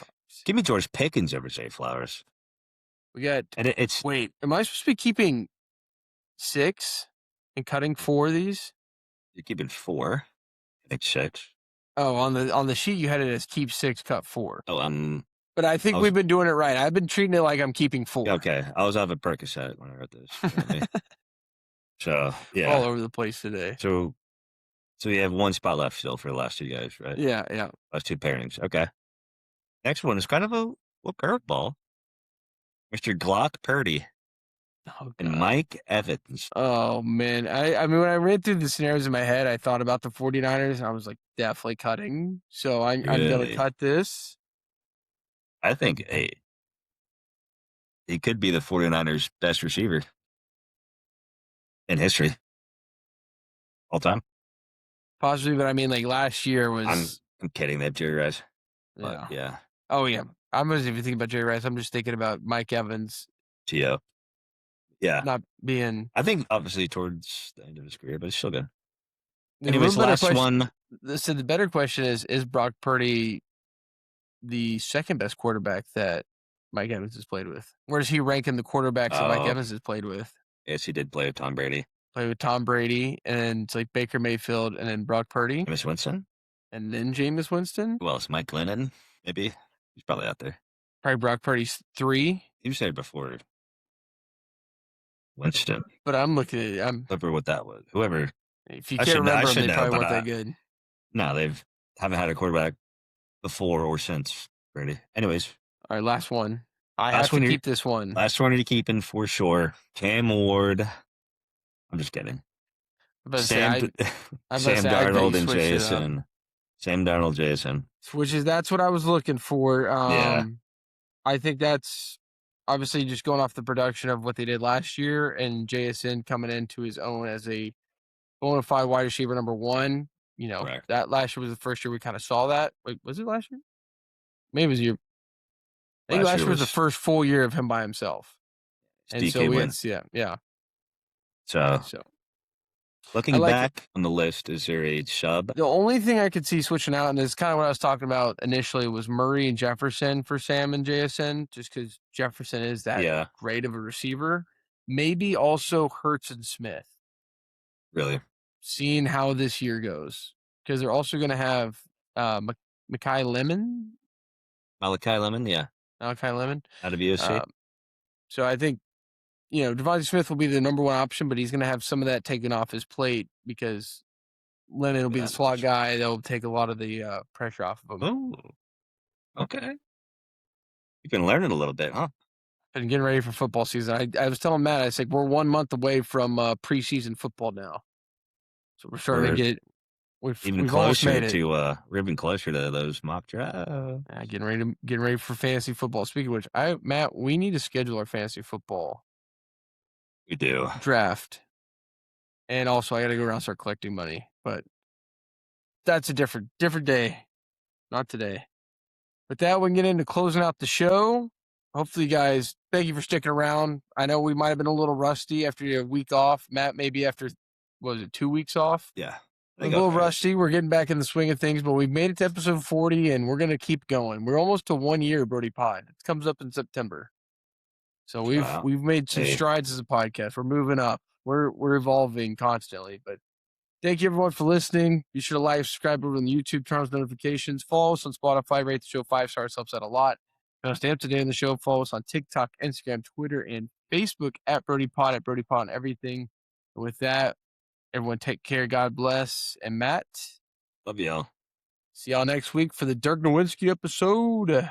Give me George Pickens over Zay Flowers.
We got.
And
wait, am I supposed to be keeping 6 and cutting 4 of these?
You're keeping 4. I think 6.
Oh, on the sheet you had it as keep 6, cut 4.
Oh,
but I think we've been doing it right. I've been treating it like I'm keeping 4.
Okay, I was having a Percocet when I wrote this. So yeah,
all over the place today.
So you have one spot left still for the last two guys, right?
Yeah.
Last two pairings. Okay. Next one is kind of a little curveball. Mr. Glock Purdy and Mike Evans.
Oh, man. I mean, when I read through the scenarios in my head, I thought about the 49ers, and I was like, definitely cutting. So I'm going to cut this.
I think, he could be the 49ers' best receiver in history. All time.
Possibly, but I mean, like, last year was...
I'm kidding. They have Jerry Rice.
Yeah.
Yeah.
Oh, yeah. I'm not even thinking about Jerry Rice. I'm just thinking about Mike Evans.
T.O. Yeah.
Not being...
I think, obviously, towards the end of his career, but it's still good. Anyways, last one.
So the better question is Brock Purdy the second best quarterback that Mike Evans has played with? Where does he rank in the quarterbacks that Mike Evans has played with?
Yes, he did play with Tom Brady.
Played with Tom Brady, and it's like Baker Mayfield, and then Brock Purdy.
Jameis Winston?
And then Jameis Winston?
Who else? Mike Glennon, maybe? He's probably out there.
Probably Brock Purdy's 3.
You said before Winston.
But I'm looking at
Whoever what that was. Whoever.
If you can't remember them, they probably weren't that good.
No, haven't had a quarterback before or since Brady. Anyways.
All right, last one. I have to keep this one.
Last one you're keeping for sure. Cam Ward. I'm just kidding. Sam Darnold and Jason. Sam Darnold, Jason.
That's what I was looking for.
Yeah.
I think that's obviously just going off the production of what they did last year, and JSN coming into his own as a bona fide wide receiver number 1. You know,
correct.
That last year was the first year we kind of saw that. Wait, was it last year? Maybe it was year. I think last year was the first full year of him by himself. And
DK
so we
wins.
yeah.
So looking back on the list, is there a sub?
The only thing I could see switching out, and this is kind of what I was talking about initially, was Murray and Jefferson for Sam and JSN, just because Jefferson is that great of a receiver. Maybe also Hurts and Smith.
Really?
Seeing how this year goes. Because they're also going to have Malachi Lemon, yeah. Malachi Lemon.
Out of USC.
So I think, DeVonta Smith will be the number 1 option, but he's going to have some of that taken off his plate because Lemon will be the slot guy. They'll take a lot of the pressure off of him.
Oh, okay. You've been learning a little bit, huh?
Been getting ready for football season. I was telling Matt, I said, we're 1 month away from preseason football now. So we're starting to get. We've almost made it.
We're even closer to those mock drafts.
Getting ready for fantasy football. Speaking of which, Matt, we need to schedule our fantasy football.
We do
draft, and also I got to go around and start collecting money, but that's a different day, not today. With that, we can get into closing out the show. Hopefully, guys, thank you for sticking around. I know we might have been a little rusty after a week off. Matt, maybe after, 2 weeks off?
Yeah.
A little rusty. We're getting back in the swing of things, but we've made it to episode 40, and we're going to keep going. We're almost to 1 year, Brodie Pod. It comes up in September. So we've made some strides as a podcast. We're moving up. We're evolving constantly. But thank you everyone for listening. Be sure to like, subscribe over on the YouTube, turn on notifications, follow us on Spotify, rate the show 5 stars, helps out a lot. Stay up to date on the show. Follow us on TikTok, Instagram, Twitter, and Facebook at Brodie Pod, on everything. And with that, everyone take care. God bless. And Matt,
love y'all.
See y'all next week for the Dirk Nowinski episode.